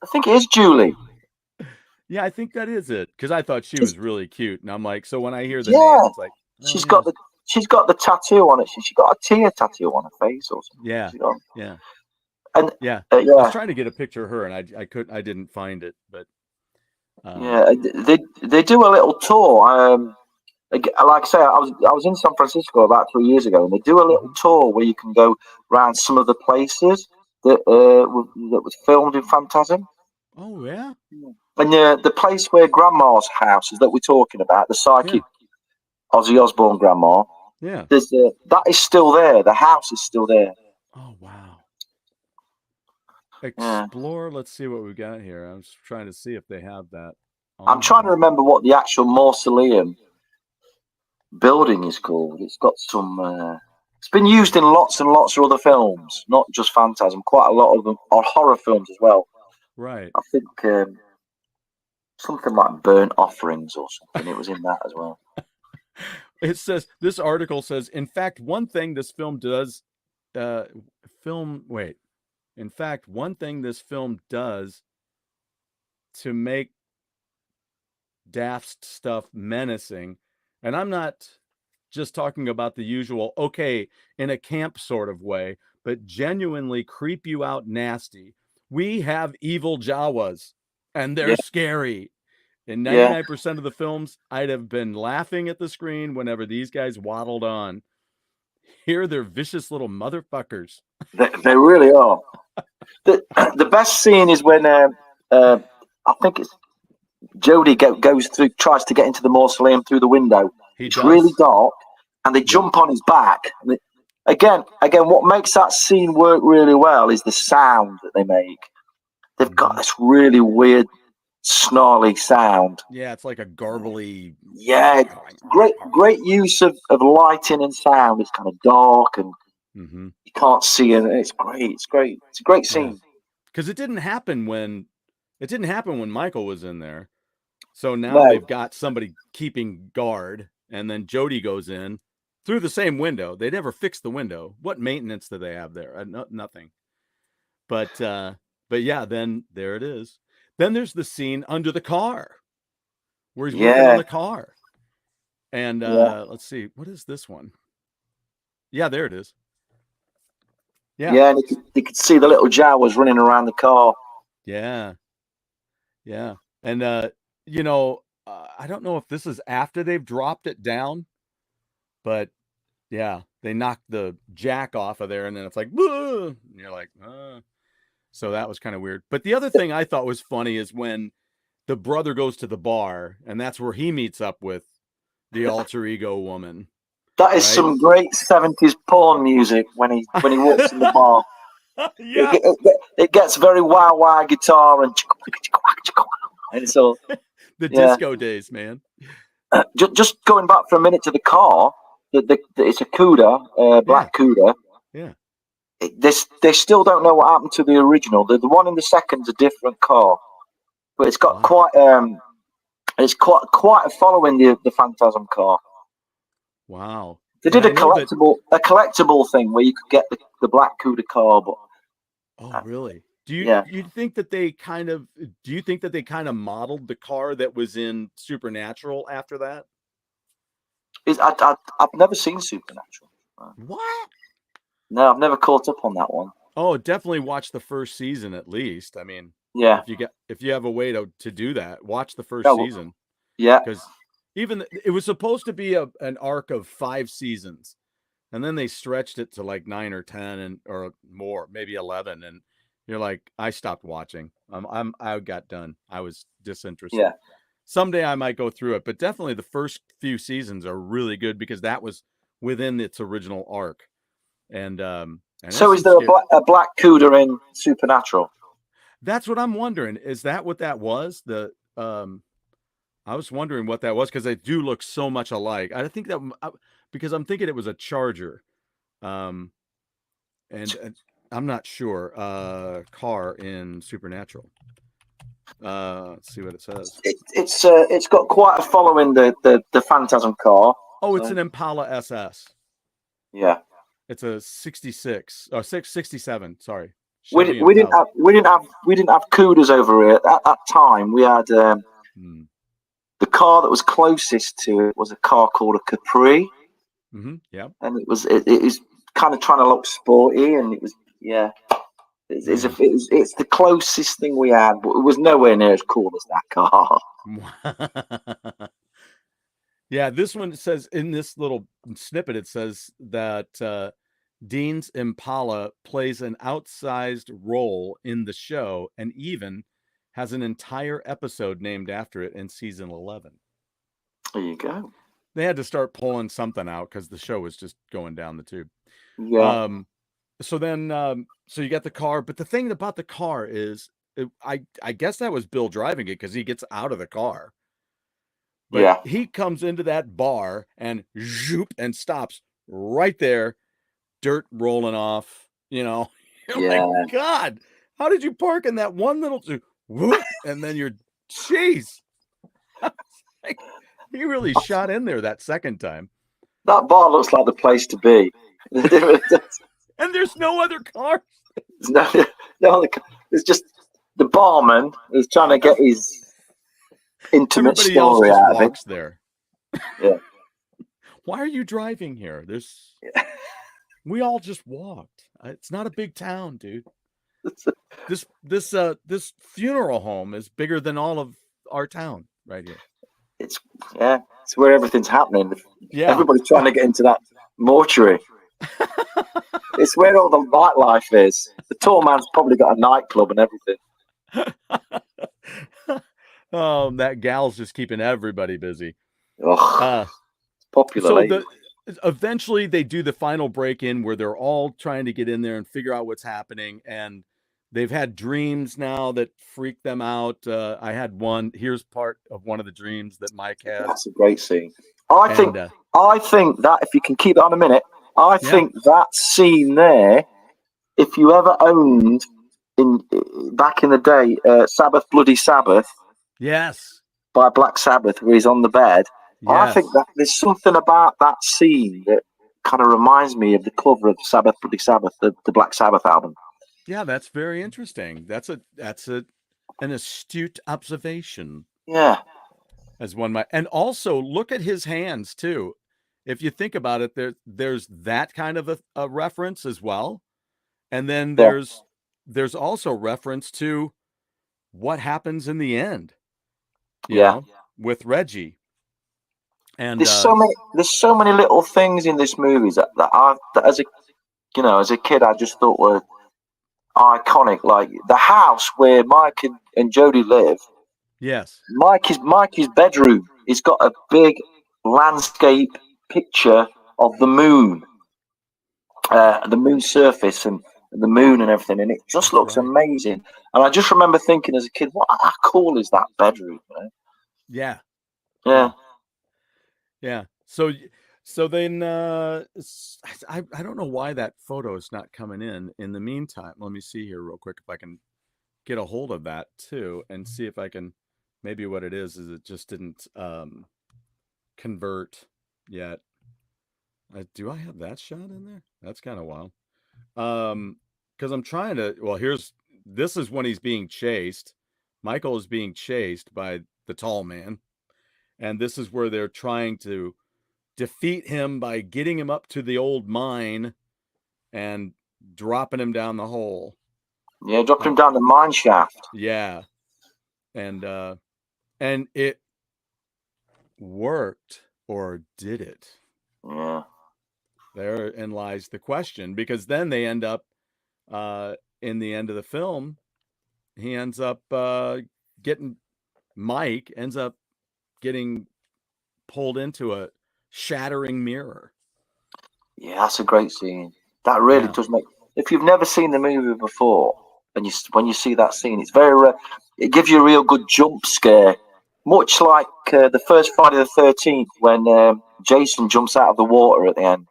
I think it is Julie. Yeah, I think that is it. Because I thought she was really cute, and I'm like, so when I hear the Yeah. name, it's like She's got the tattoo on it. She got a tear tattoo on her face or something. Yeah, She's got- yeah, And yeah. I was trying to get a picture of her, and I didn't find it, but yeah, they do a little tour. Like I say, I was in San Francisco about 3 years ago, and they do a little tour where you can go around some of the places that was filmed in Phantasm. oh yeah, And the place where Grandma's house is that we're talking about, the psychic Ozzy Osbourne grandma. yeah. There's that is still there. The house is still there. Oh wow. Explore. Let's see what we got here. I was trying to see if they have that. I'm trying to remember what the actual mausoleum building is called. It's got some. It's been used in lots and lots of other films, not just Phantasm. Quite a lot of them are horror films as well. Right. I think something like Burnt Offerings or something. It was in that as well. It says, this article says, in fact, one thing this film does, in fact, one thing this film does to make daft stuff menacing, and I'm not just talking about the usual, okay, in a camp sort of way, but genuinely creep you out nasty. We have evil Jawas, and they're scary. In 99% of the films, I'd have been laughing at the screen whenever these guys waddled on. Here, they're vicious little motherfuckers. They really are. The best scene is when I think it's Jody goes through, tries to get into the mausoleum through the window. It's really dark, and they jump on his back. And again, what makes that scene work really well is the sound that they make. They've got this really weird, snarly sound. Yeah, it's like a garbly. Yeah, great use of lighting and sound. It's kind of dark and you can't see it. It's great. It's great. It's a great scene. Because it didn't happen when Michael was in there. So now they've got somebody keeping guard, and then Jody goes in through the same window. They never fixed the window. What maintenance do they have there? Nothing. But yeah, then there it is. Then there's the scene under the car where he's working on the car. And let's see, what is this one? Yeah, there it is. Yeah, and you could see the little Jawas running around the car. Yeah. And I don't know if this is after they've dropped it down, but yeah, they knocked the jack off of there, and then it's like, and you're like, So that was kind of weird. But the other thing I thought was funny is when the brother goes to the bar, and that's where he meets up with the alter ego woman. That is some great 70s porn music when he walks in the bar. Yeah. It gets very wow guitar and it's all the disco days, man. Just going back for a minute to the car, it's a Cuda, black Cuda. Yeah. They still don't know what happened to the original. The one in the second's a different car, but it's got quite a following the Phantasm car. Wow. They did a collectible thing where you could get the black Cuda car, but really? Do you think that they kind of modeled the car that was in Supernatural after that? I've never seen Supernatural. What? No, I've never caught up on that one. Oh, definitely watch the first season at least. I mean, if you have a way to do that, watch the first season. Yeah, because it was supposed to be an arc of 5 seasons, and then they stretched it to like 9 or 10 or more, maybe 11. And you're like, I stopped watching. I got done. I was disinterested. Yeah. Someday I might go through it, but definitely the first few seasons are really good because that was within its original arc. And so is there a black Cuda in Supernatural? That's what I'm wondering. Is that what that was? I was wondering what that was because they do look so much alike. I think that because I'm thinking it was a Charger, and I'm not sure. Car in Supernatural. Let's see what it says. It's got quite a following, the Phantasm car. Oh, it's an Impala SS. Yeah. It's a 66 or 67. Sorry. We didn't have Cudas over here at that time. We had the car that was closest to it was a car called a Capri. Yeah. And it was kind of trying to look sporty, and it was it's the closest thing we had, but it was nowhere near as cool as that car. Yeah, this one says in this little snippet, it says that Dean's Impala plays an outsized role in the show and even has an entire episode named after it in season 11. There you go. They had to start pulling something out because the show was just going down the tube. Yeah. So then, so you got the car, but the thing about the car is, I guess that was Bill driving it because he gets out of the car. But he comes into that bar and zoop and stops right there, dirt rolling off. You know, my God, how did you park in that one little whoop, and then you're, jeez, like, he really shot in there that second time. That bar looks like the place to be. And there's no other cars. It's just the barman is trying to get his intimate Everybody story else out just of it. walks there. Yeah. Why are you driving here? We all just walked. It's not a big town, dude. This funeral home is bigger than all of our town right here. It's where everything's happening. Yeah. Everybody's trying to get into that mortuary. It's where all the nightlife is. The tall man's probably got a nightclub and everything. Oh, that gal's just keeping everybody busy. Popular. So eventually they do the final break-in where they're all trying to get in there and figure out what's happening. And they've had dreams now that freak them out. I had one. Here's part of one of the dreams that Mike had. That's a great scene. I think that if you can keep it on a minute, I think that scene there, if you ever owned back in the day, Sabbath Bloody Sabbath. Yes. By Black Sabbath, where he's on the bed. Yes. I think that there's something about that scene that kind of reminds me of the cover of Sabbath Bloody Sabbath, the Black Sabbath album. Yeah, that's very interesting. That's an astute observation. Yeah. As one might, and also look at his hands too. If you think about it, there's that kind of a reference as well. And then there's also reference to what happens in the end. You know, with Reggie. And there's so many little things in this movie that as a kid I just thought were iconic. Like the house where Mike and Jodie live. Yes. Mikey's bedroom. He's got a big landscape picture of the moon surface and the moon and everything, and it just looks amazing. And I just remember thinking as a kid, how cool is that bedroom? Yeah. So then I don't know why that photo is not coming in the meantime. Let me see here real quick if I can get a hold of that too and see if I can, maybe what it is it just didn't convert yet. Do I have that shot in there? That's kind of wild. Because I'm trying to, this is when he's being chased. Michael is being chased by the tall man. And this is where they're trying to defeat him by getting him up to the old mine and dropping him down the hole. Yeah, dropping him down the mine shaft. Yeah. And it worked, or did it? Yeah. Therein lies the question, because then they end up in the end of the film, he ends up Mike ends up getting pulled into a shattering mirror. Yeah, that's a great scene. That really does make. If you've never seen the movie before, and when you see that scene, it's very. It gives you a real good jump scare much like the first Friday the 13th when Jason jumps out of the water at the end.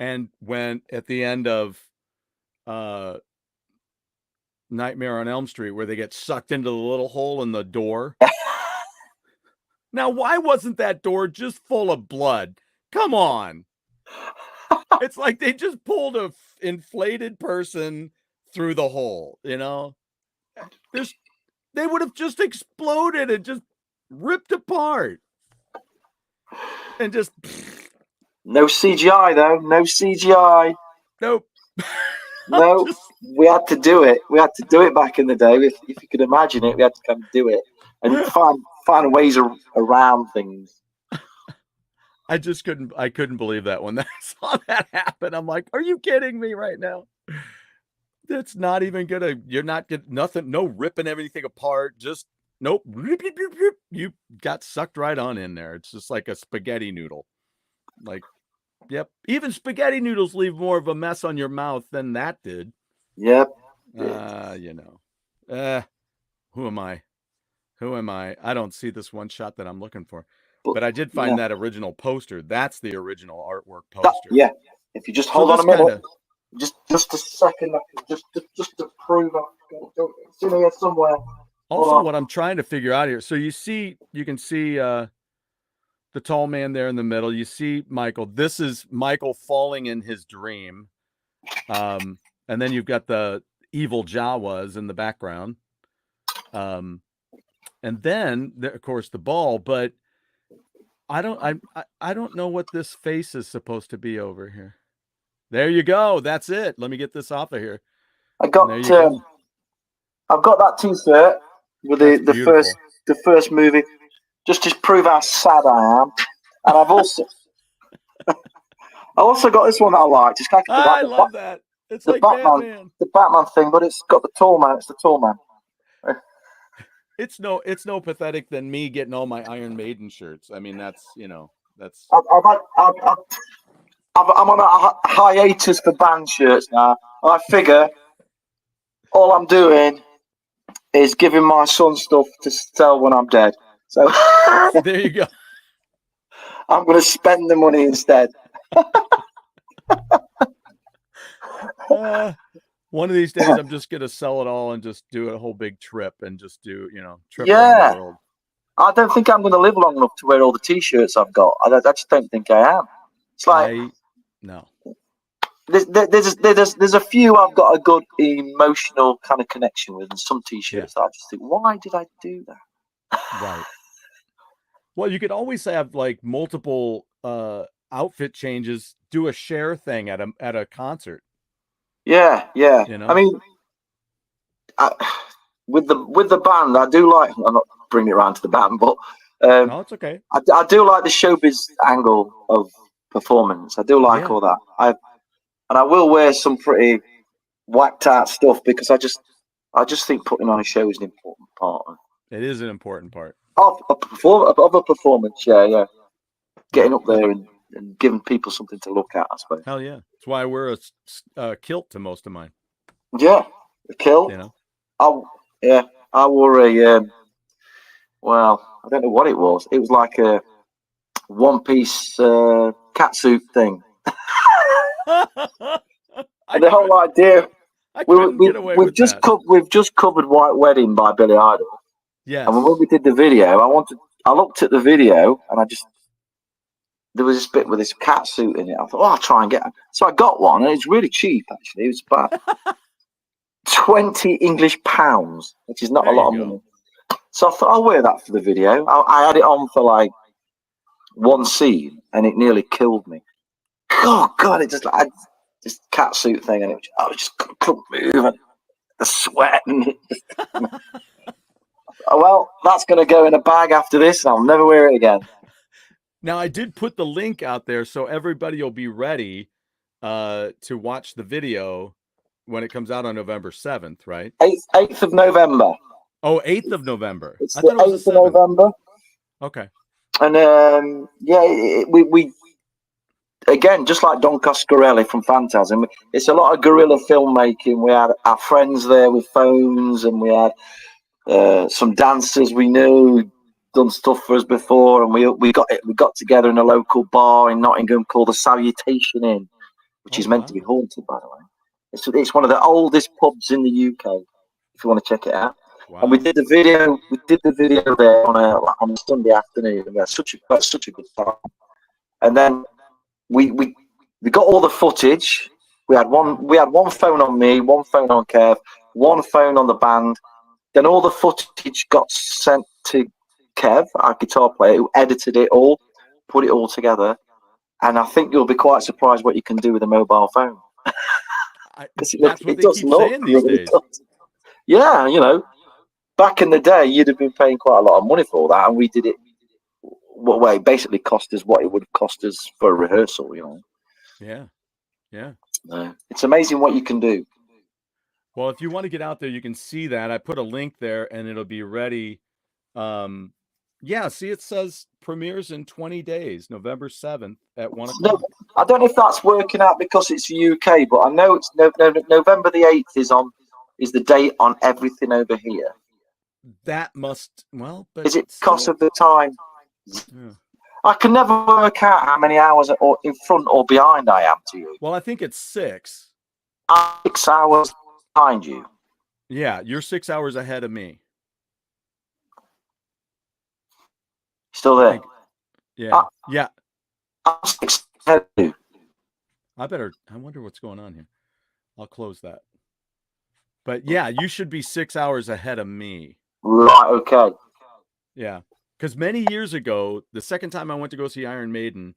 And when at the end of Nightmare on Elm Street, where they get sucked into the little hole in the door. Now, why wasn't that door just full of blood? Come on. It's like they just pulled a inflated person through the hole, you know? They would have just exploded and just ripped apart. And just... No CGI, though. No CGI. Nope. No, we had to do it. We had to do it back in the day. If you could imagine it, we had to come do it and find ways around things. I couldn't believe that when I saw that happen. I'm like, are you kidding me right now? It's not even gonna, you're not getting nothing, no ripping everything apart. Just nope. You got sucked right on in there. It's just like a spaghetti noodle. Like, yep. Even spaghetti noodles leave more of a mess on your mouth than that did. Yep. You know. Who am I? Who am I? I don't see this one shot that I'm looking for. But I did find that original poster. That's the original artwork poster. Yeah. If you just hold on a minute, just a second, just to prove it's in here somewhere. Also, what I'm trying to figure out here. So you can see the tall man there in the middle. You see Michael. This is Michael falling in his dream. And then you've got the evil Jawas in the background. And then of course the ball, but I don't know what this face is supposed to be over here. There you go. That's it. Let me get this off of here. I've got that T-shirt with the first movie, just to prove how sad I am. And I've also got this one that I like. It's like I love that. It's like Batman. The Batman thing, but it's got the tall man. It's the tall man. It's no pathetic than me getting all my Iron Maiden shirts. I mean, that's. I'm on a hiatus for band shirts now. I figure all I'm doing is giving my son stuff to sell when I'm dead. So there you go. I'm going to spend the money instead. One of these days, I'm just going to sell it all and just do a whole big trip and just do, trip around the world. I don't think I'm going to live long enough to wear all the T-shirts I've got. I just don't think I am. It's like no. There's a few I've got a good emotional kind of connection with, and some T-shirts I just think, why did I do that? Right. Well, you could always have like multiple outfit changes. Do a share thing at a concert. Yeah. I mean, with the band, I do like. I'm not bringing it around to the band, but no, it's okay. I do like the showbiz angle of performance. I do like all that. I will wear some pretty whacked out stuff because I just think putting on a show is an important part. It is an important part of a performance. Yeah. Getting up there and giving people something to look at, I suppose. Hell yeah. That's why I wear a kilt to most of mine. Yeah, a kilt. I wore a I don't know what it was. It was like a one-piece catsuit thing. And the whole idea. We've just covered White Wedding by Billy Idol. Yeah. And when we did the video, I looked at the video and there was this bit with this cat suit in it. I thought, I'll try and get it. So I got one, and it's really cheap, actually. It was about 20 English pounds, which is not a lot of money. So I thought, I'll wear that for the video. I had it on for like one scene, and it nearly killed me. Oh, God, it just like this cat suit thing, and I just couldn't move, and the sweat. And well, that's going to go in a bag after this, and I'll never wear it again. Now, I did put the link out there so everybody will be ready to watch the video when it comes out on November 7th, right? 8th of November. Oh, 8th of November. It's the 8th of November. Okay. And we again, just like Don Coscarelli from Phantasm, it's a lot of guerrilla filmmaking. We had our friends there with phones, and we had some dancers we knew done stuff for us before, and we got together in a local bar in Nottingham called the Salutation Inn, which is meant to be haunted, by the way. It's one of the oldest pubs in the UK. If you want to check it out. Wow. And we did the video. We did the video there on a Sunday afternoon. And we had such a good time. And then we got all the footage. We had one phone on me, one phone on Kev, one phone on the band. Then all the footage got sent to Kev, our guitar player, who edited it all, put it all together. And I think you'll be quite surprised what you can do with a mobile phone. That's what they keep saying these days. Yeah, you know, back in the day, you'd have been paying quite a lot of money for all that, and we did it. Well, it basically cost us what it would have cost us for a rehearsal, you know. Yeah. It's amazing what you can do. Well, if you want to get out there, you can see that. I put a link there, and it'll be ready. Yeah, see, it says premieres in 20 days, November 7th at 1 o'clock. No, I don't know if that's working out because it's UK, but I know it's November the 8th is the date on everything over here. That must, well, but is it because of the time? Yeah. I can never work out how many hours in front or behind I am to you. Well, I think it's 6. I'm 6 hours behind you. Yeah, you're 6 hours ahead of me. Still there? Yeah. I'm 6 ahead of you. I wonder what's going on here. I'll close that. But yeah, you should be 6 hours ahead of me. Right, okay. Yeah. Because many years ago, the second time I went to go see Iron Maiden,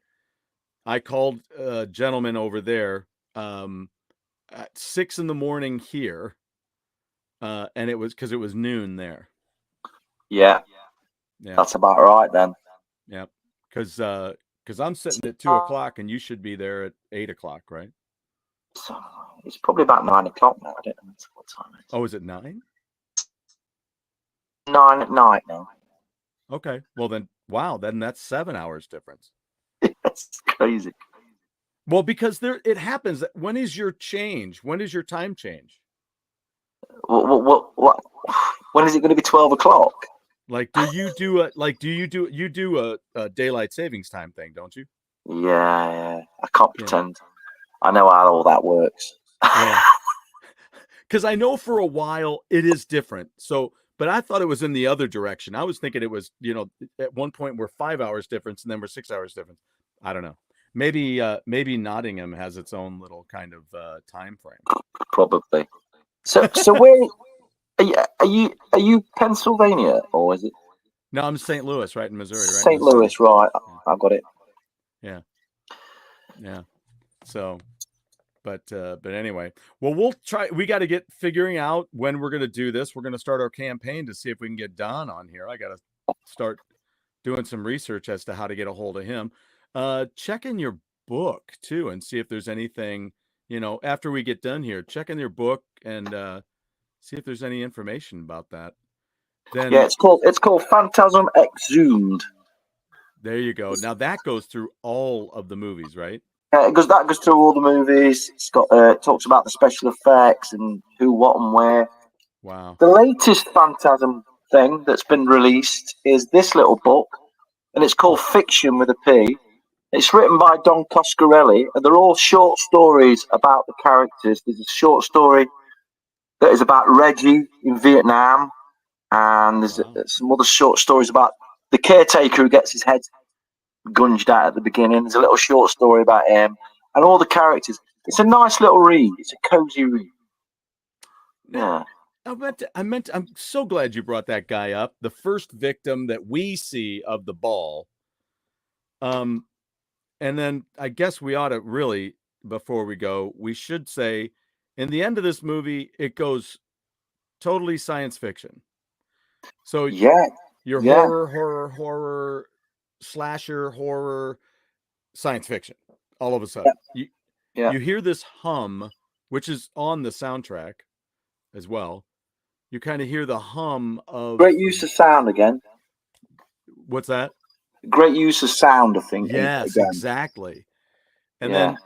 I called a gentleman over there at 6 in the morning here. And it was because it was noon there. Yeah. That's about right then. Yeah. Because I'm sitting at 2 o'clock and you should be there at 8 o'clock, right? So it's probably about 9 o'clock now. I don't know what time it is. Oh, is it 9? 9 at night now. Okay. Well then, wow. Then that's 7 hours difference. That's crazy. Well, because it happens. When is your change? When is your time change? What? When is it going to be 12 o'clock? Like, do you do a daylight savings time thing, don't you? Yeah. I can't pretend. I know how all that works. Yeah. Because I know for a while it is different. So, but I thought it was in the other direction. I was thinking it was, at one point we're 5 hours difference and then we're 6 hours difference. I don't know. Maybe Nottingham has its own little kind of time frame. Probably. So where are you Pennsylvania or is it? No, I'm St. Louis, right in Missouri. Right. St. Louis, right? I've got it. Yeah. So, but anyway, well, we'll try. We got to get figuring out when we're going to do this. We're going to start our campaign to see if we can get Don on here. I got to start doing some research as to how to get a hold of him. Check in your book too and see if there's anything, after we get done here, check in your book and see if there's any information about that. Then it's called Phantasm Exhumed. There you go. Now that goes through all of the movies, right? That goes through all the movies. It's got talks about the special effects and who, what, and where. Wow. The latest Phantasm thing that's been released is this little book, and it's called Fiction with a P. It's written by Don Coscarelli, and they're all short stories about the characters. There's a short story that is about Reggie in Vietnam, and there's some other short stories about the caretaker who gets his head gunged out at the beginning. There's a little short story about him, and all the characters. It's a nice little read. It's a cozy read. Yeah. I'm so glad you brought that guy up. The first victim that we see of the ball. And then I guess we ought to really, before we go, we should say in the end of this movie, it goes totally science fiction. So your horror, slasher, horror, science fiction, all of a sudden. You hear this hum, which is on the soundtrack as well. You kind of hear the hum of... Great use of sound again. What's that? Great use of sound, I think. Yes, exactly. And then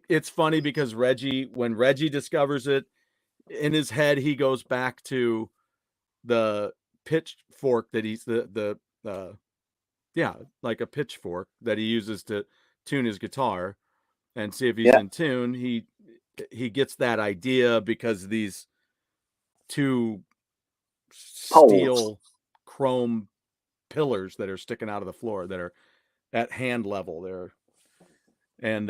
it's funny because when Reggie discovers it, in his head, he goes back to the pitchfork that he's the yeah, like a pitchfork that he uses to tune his guitar and see if he's Yeah. in tune. He gets that idea because these two steel chrome pillars that are sticking out of the floor that are at hand level there. And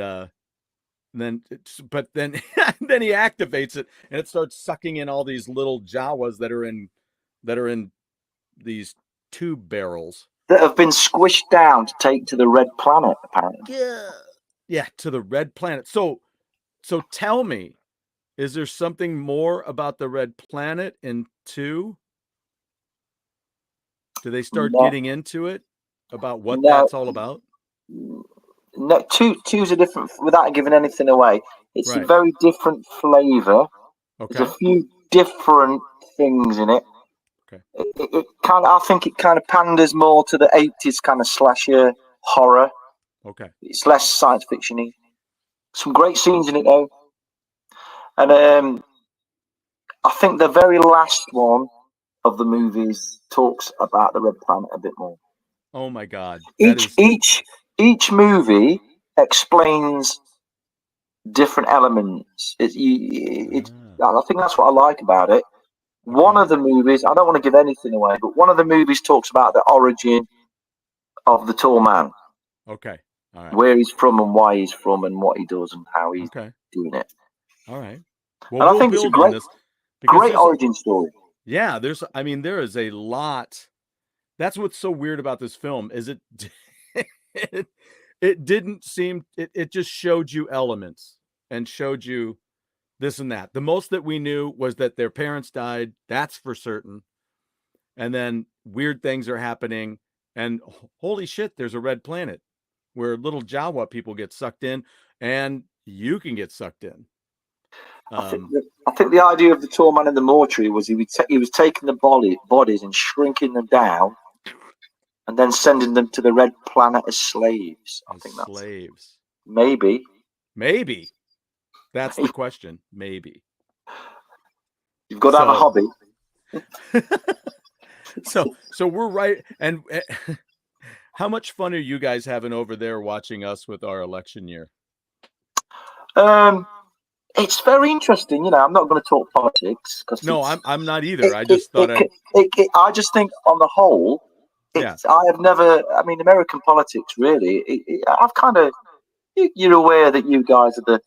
then but then then he activates it and it starts sucking in all these little Jawas that are in these tube barrels that have been squished down to take to the red planet, apparently. Yeah, to the red planet. So tell me, is there something more about the red planet in 2? Do they start No. getting into it about what No. that's all about? No, two's a different, without giving anything away. It's Right. a very different flavour. Okay. There's a few different things in it. Okay. It kind of, I think it kind of panders more to the 80s kind of slasher horror. Okay. It's less science fiction-y. Some great scenes in it though. And I think the very last one of the movies talks about the red planet a bit more. Oh my God. Each movie explains different elements. I think that's what I like about it. Okay. One of the movies, I don't want to give anything away, but one of the movies talks about the origin of the tall man. Okay. All right. Where he's from and why he's from and what he does and how he's doing it. All right. Well, and I think it's a great origin story. Yeah, there is a lot. That's what's so weird about this film is it didn't seem, it just showed you elements and showed you this and that. The most that we knew was that their parents died. That's for certain. And then weird things are happening. And holy shit, there's a red planet where little Jawa people get sucked in and you can get sucked in. I think the idea of the tall man in the mortuary was he was taking the bodies and shrinking them down and then sending them to the red planet as slaves. I think that's slaves. Maybe. That's the question. Maybe. You've got to have a hobby. So we're right. And how much fun are you guys having over there watching us with our election year? It's very interesting. I'm not going to talk politics because I'm not either. I just think on the whole, I have never. I mean, American politics really. I've kind of. You're aware that you guys are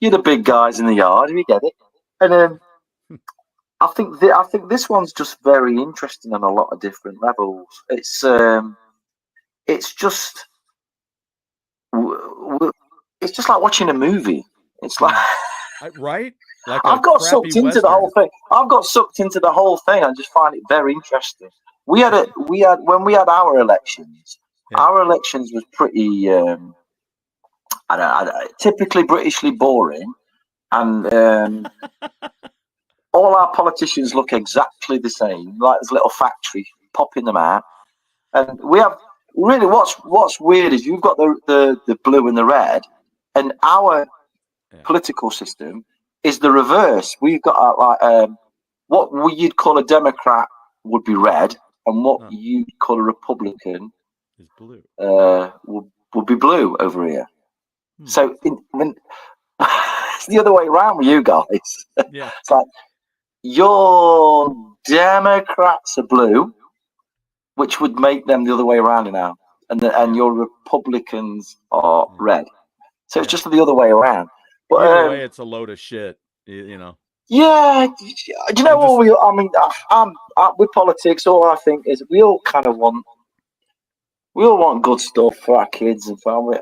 you're the big guys in the yard. You get it, and I think this one's just very interesting on a lot of different levels. It's just like watching a movie. It's like right. Like I've got sucked into the whole thing. I just find it very interesting. When we had our elections. Our elections was pretty. Typically Britishly boring, and all our politicians look exactly the same, like this little factory popping them out. And we have really what's weird is you've got the blue and the red, and our political system is the reverse. We've got what you'd call a Democrat would be red, and what you'd call a Republican is blue. Would be blue over here. So it's the other way around with you guys. Yeah. It's like your Democrats are blue, which would make them the other way around now, and your Republicans are red. So it's just the other way around. But either way, it's a load of shit. Yeah. Do you know what I'm with politics? All I think is we all want good stuff for our kids and family.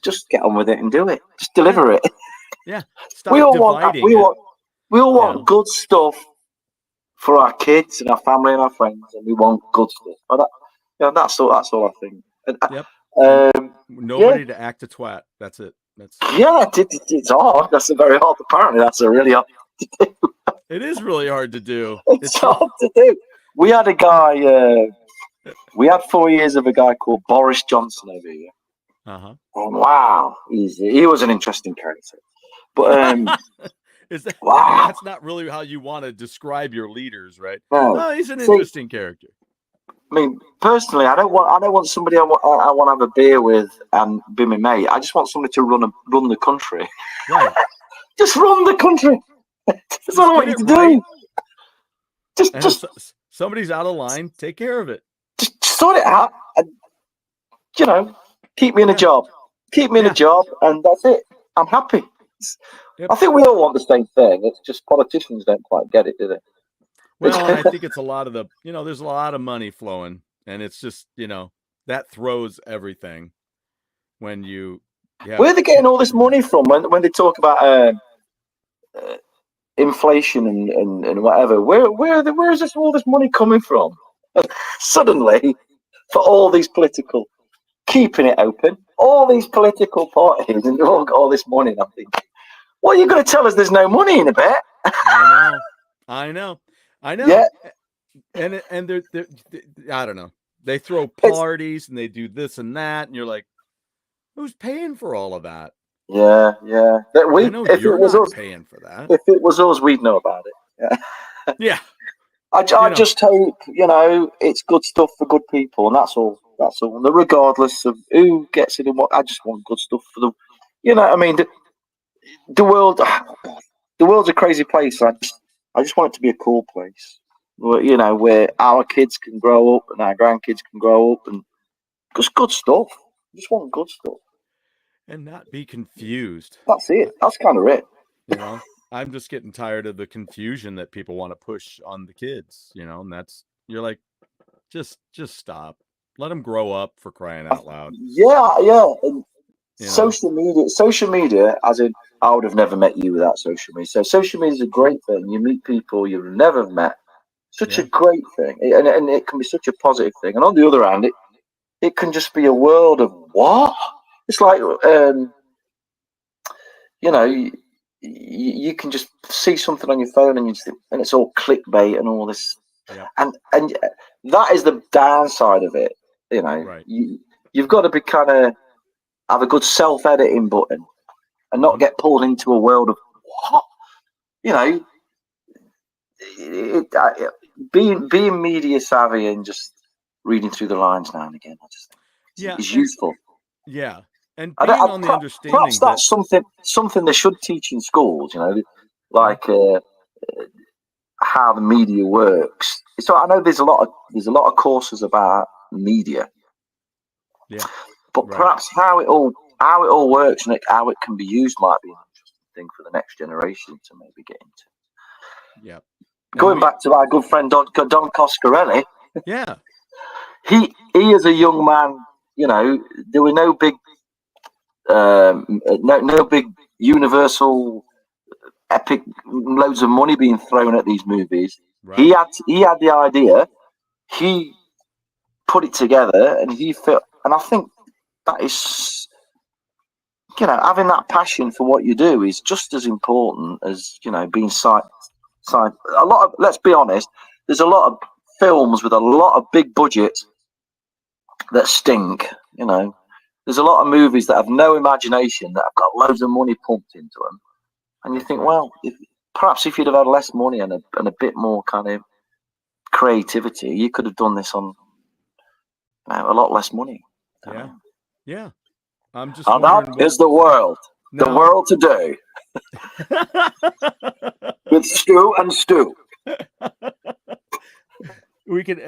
Just get on with it and do it. Just deliver it. Yeah. We all want good stuff for our kids and our family and our friends, and we want good stuff. But that's all I think. Nobody to act a twat. That's it. It's hard. That's very hard. Apparently, that's a really hard to do. It is really hard to do. It's hard to do. We had a guy. We had 4 years of a guy called Boris Johnson over here. Uh-huh. And wow, he was an interesting character. But that's not really how you want to describe your leaders, right? No, he's an interesting character. I mean, personally, I don't want somebody I want to have a beer with and be my mate. I just want somebody to run the country. Right. Just run the country. That's all I want you to do. Just if somebody's out of line, take care of it. Just sort it out. And, keep me in a job. Keep me in a job, and that's it. I'm happy. Yep. I think we all want the same thing. It's just politicians don't quite get it, do they? Well, I think it's a lot of there's a lot of money flowing, and it's just, that throws everything when you. Yeah. Where are they getting all this money from when they talk about inflation and whatever? Where is all this money coming from? Suddenly, for all these political, keeping it open, all these political parties, and they've all got all this money. And I'm thinking, what are you going to tell us? There's no money in a bit. I know. Yeah. And they're I don't know. They throw parties and they do this and that, and you're like, who's paying for all of that? Yeah. I know you're not paying for that. If it was us, we'd know about it. Yeah. I just hope it's good stuff for good people, and that's all. That's all. Regardless of who gets it and what, I just want good stuff for them. I mean, the world. The world's a crazy place. I just want it to be a cool place, where our kids can grow up and our grandkids can grow up, and just good stuff. I just want good stuff, and not be confused. That's it. That's kind of it. I'm just getting tired of the confusion that people want to push on the kids. And you're like, just stop. Let them grow up, for crying out loud. Yeah. And social media, as in, I would have never met you without social media. So social media is a great thing. You meet people you've never met. Such a great thing, and it can be such a positive thing. And on the other hand, it can just be a world of what? It's like, you can just see something on your phone and it's all clickbait and all this, and that is the downside of it. Right. You've got to be kind of have a good self-editing button and not get pulled into a world of what, being media savvy and just reading through the lines now and again. I just think is useful. Yeah. And being on the understanding perhaps that's something they should teach in schools, like how the media works. So I know there's a lot of courses about media. Yeah. But perhaps how it all works and how it can be used might be an interesting thing for the next generation to maybe get into. Yeah. Going back to our good friend Don Coscarelli. Yeah. He as a young man, there were no big no big universal epic loads of money being thrown at these movies. Right. He had the idea, he put it together, and he felt, and I think that is, having that passion for what you do is just as important as being a lot of, let's be honest, there's a lot of films with a lot of big budgets that stink. There's a lot of movies that have no imagination, that have got loads of money pumped into them, and you think, well, perhaps if you'd have had less money and a bit more kind of creativity, you could have done this on a lot less money. Yeah. I'm just. And that is the world. No. The world today. With Stu and Stu. We could.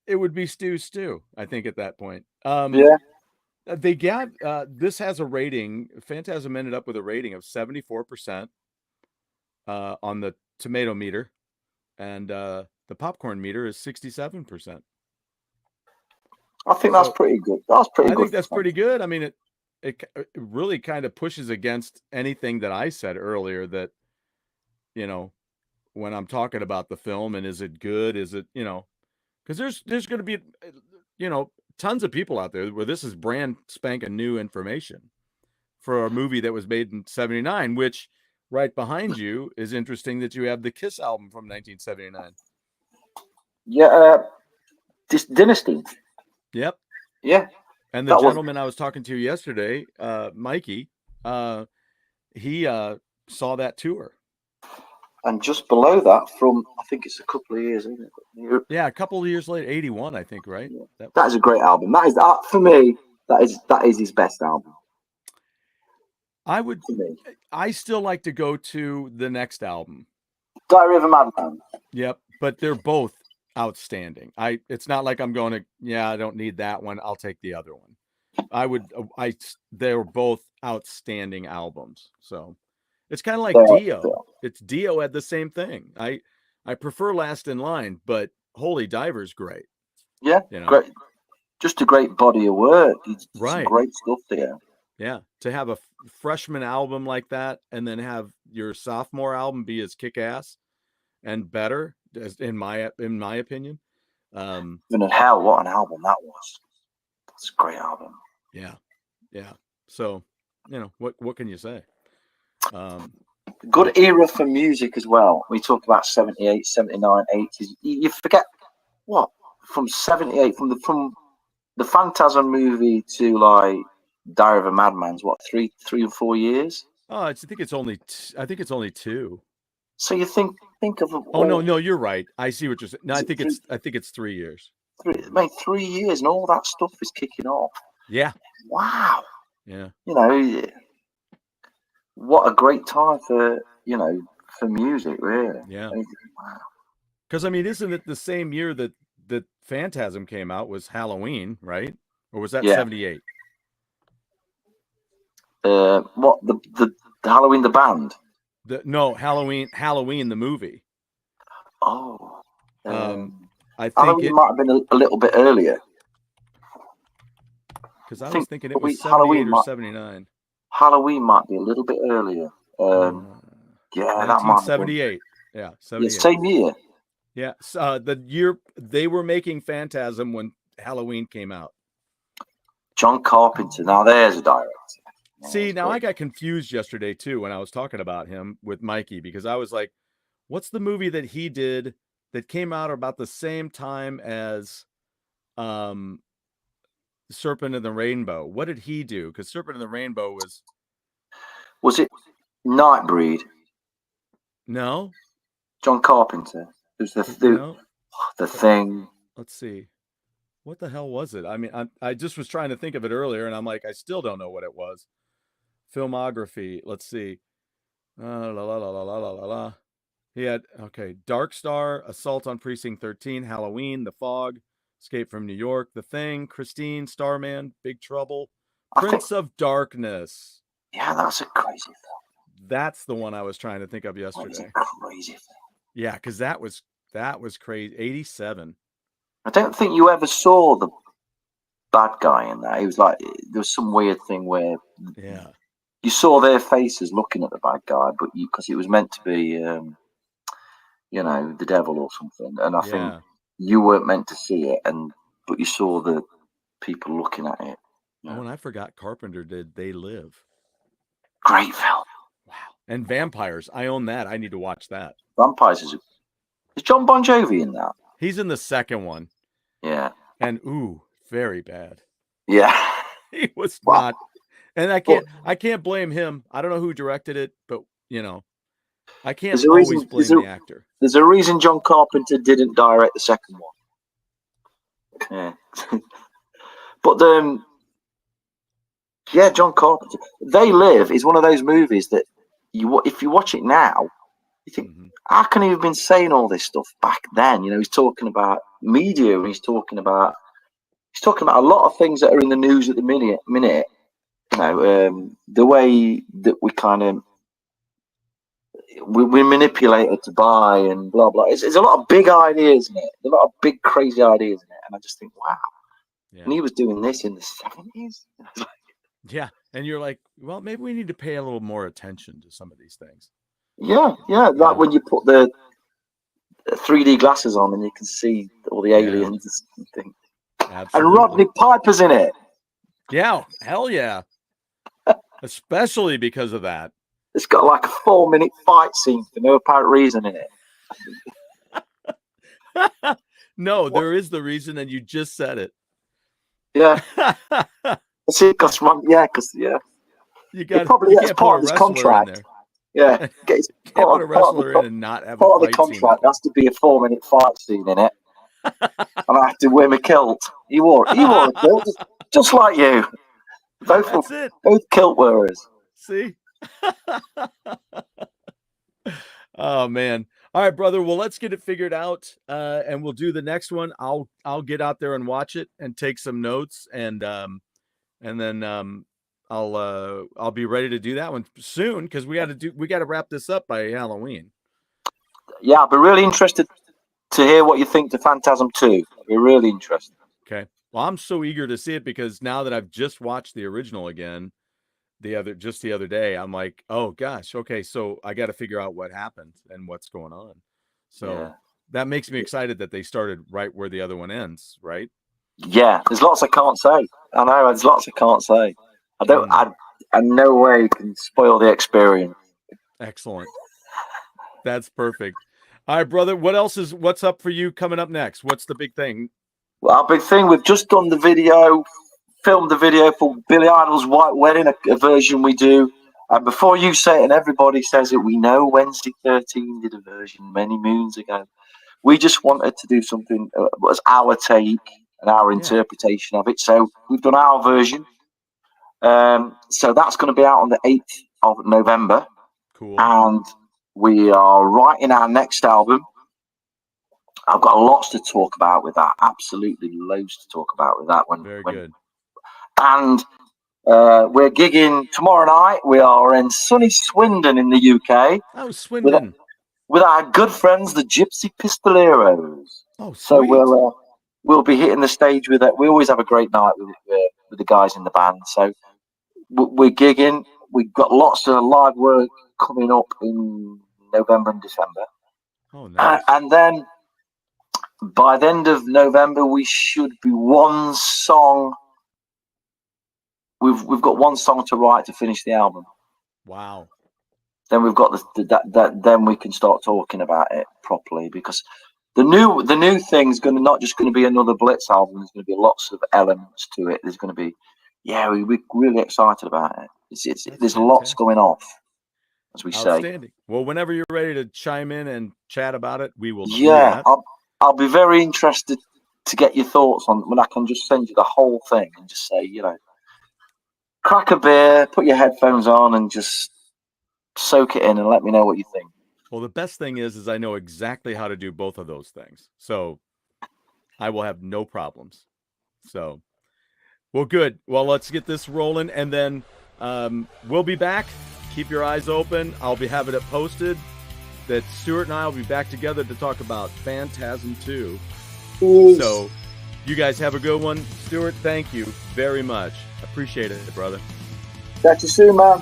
It would be Stew. I think at that point. They got this has a rating. Phantasm ended up with a rating of 74% on the tomato meter, and the popcorn meter is 67%. I think that's pretty good. That's pretty good. I think that's pretty good. I mean, it really kind of pushes against anything that I said earlier, that when I'm talking about the film and is it good, is it because there's going to be tons of people out there where this is brand spanking new information for a movie that was made in 79, which right behind you is interesting that you have the Kiss album from 1979. Yeah, this Dynasty. Yep. Yeah. And the gentleman I was talking to yesterday, Mikey, he saw that tour. And just below that, from I think it's a couple of years, isn't it? Yeah, a couple of years later, 81, I think, right? Yeah. That is a great album. That is for me. That is his best album. I still like to go to the next album, Diary of a Madman. Yep, but they're both outstanding. It's not like I'm going to, I don't need that one, I'll take the other one. They're both outstanding albums. So it's kind of like Dio. It's Dio had the same thing. I prefer Last in Line, but Holy Diver's great. Yeah, great. Just a great body of work. Right. Great stuff there. Yeah, to have a freshman album like that, and then have your sophomore album be as kick-ass and better, in my opinion. Even in hell, what an album that was! That's a great album. Yeah. So, what can you say? Good era for music as well. We talk about 78, 79, 80s. You forget what from 78, from the Phantasm movie to like Diary of a Madman's what 3 or 4 years. Oh, I think it's only 2. So you think of no, you're right. I see what you're saying. No, I think it's 3 years. 3 years, and all that stuff is kicking off. Yeah. Wow. Yeah. What a great time for music, really. Yeah. Wow. Because isn't it the same year that Phantasm came out was Halloween, right? Or was that 78? What the Halloween the band? No, Halloween the movie. Oh. I think Halloween might have been a little bit earlier. Because I was thinking it was 78 or 79. Halloween might be a little bit earlier. That might 78. Yeah, 78. Same year. Yeah, the year they were making Phantasm when Halloween came out. John Carpenter. Now there's a director. See, now I got confused yesterday too when I was talking about him with Mikey, because I was like, what's the movie that he did that came out about the same time as Serpent and the Rainbow? What did he do? Because Serpent and the Rainbow was it Nightbreed? No. John Carpenter. It was the Thing. Let's see. What the hell was it? I just was trying to think of it earlier, and I'm like, I still don't know what it was. Filmography. Let's see. He had Dark Star, Assault on Precinct 13, Halloween, The Fog, Escape from New York, The Thing, Christine, Starman, Big Trouble, Prince of Darkness. Yeah, that's a crazy film. That's the one I was trying to think of yesterday. That's a crazy film. Yeah, because that was crazy. 87. I don't think you ever saw the bad guy in that. He was like, there was some weird thing where you saw their faces looking at the bad guy, but because it was meant to be, the devil or something. And I think you weren't meant to see it, but you saw the people looking at it. Oh, and I forgot Carpenter did They Live. Great film. Wow. And Vampires. I own that. I need to watch that. Vampires is John Bon Jovi in that? He's in the second one. Yeah. And very bad. Yeah. He was not. And I can't blame him. I don't know who directed it, but I can't always blame the actor. There's a reason John Carpenter didn't direct the second one. Yeah. But John Carpenter. They Live is one of those movies that if you watch it now, you think, how can he have been saying all this stuff back then? He's talking about media, and he's talking about a lot of things that are in the news at the minute. The way that we kind of we're manipulated to buy and blah blah. It's a lot of big ideas in it. There's a lot of big crazy ideas in it, and I just think, wow. Yeah. And he was doing this in the 70s. Yeah, and you're like, well, maybe we need to pay a little more attention to some of these things. Yeah. Like when you put the 3D glasses on and you can see all the aliens and things. Absolutely. And Rodney Piper's in it. Yeah, hell yeah. Especially because of that. It's got like a 4-minute fight scene for no apparent reason in it. No, there is the reason, and you just said it. Yeah. That's it, because you got probably that's part of his contract. Yeah, Can't put a wrestler in and not have a part of the fight scene. contract has to be a 4-minute fight scene in it, and I have to wear my kilt. He wore a kilt, just like you. That's it. Both kilt wearers. See? Oh man. All right, brother. Well, let's get it figured out, and we'll do the next one. I'll get out there and watch it and take some notes, and then I'll be ready to do that one soon because we got to wrap this up by Halloween. Yeah, I'll be really interested to hear what you think to Phantasm 2. I'll be really interested. Okay. Well, I'm so eager to see it because now that I've just watched the original again, the other day, I'm like, oh gosh, okay, so I got to figure out what happened and what's going on. So that makes me excited that they started right where the other one ends, right? Yeah, there's lots I can't say. I know there's lots I can't say. I no way can spoil the experience. Excellent. That's perfect. All right, brother. What's up for you coming up next? What's the big thing? Well, our big thing, we've just done the video, filmed the video for Billy Idol's White Wedding, a version we do. And before you say it and everybody says it, we know Wednesday 13 did a version many moons ago. We just wanted to do something was our take and our interpretation of it. So we've done our version. So that's going to be out on the 8th of November. Cool. And we are writing our next album. I've got lots to talk about with that. Absolutely loads to talk about with that one. Very good. And we're gigging tomorrow night. We are in sunny Swindon in the UK. Oh, Swindon. With our good friends, the Gypsy Pistoleros. Oh, sweet. So we'll be hitting the stage with that. We always have a great night with the guys in the band. So we're gigging. We've got lots of live work coming up in November and December. Oh, nice. And then by the end of November, we should be one song. We've got one song to write to finish the album. Wow. Then we've got then we can start talking about it properly, because the new thing's not just going to be another BLiTZ album. There's going to be lots of elements to it. There's going to be, we're really excited about it. There's lots going off, as we say. Outstanding. Well, whenever you're ready to chime in and chat about it, we will. Yeah, I'll be very interested to get your thoughts on when I can just send you the whole thing and just say, crack a beer, put your headphones on, and just soak it in and let me know what you think. Well, the best thing is I know exactly how to do both of those things. So I will have no problems. So, well, good. Well, let's get this rolling, and then we'll be back. Keep your eyes open. I'll be having it posted that Stuart and I will be back together to talk about Phantasm 2. Ooh. So you guys have a good one. Stuart, thank you very much. Appreciate it, brother. Catch you soon, man.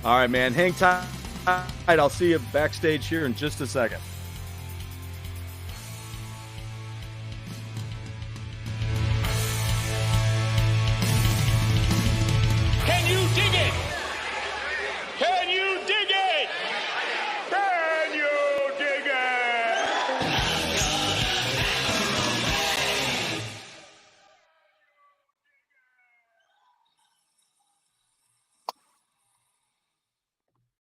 All right, man. Hang tight. I'll see you backstage here in just a second.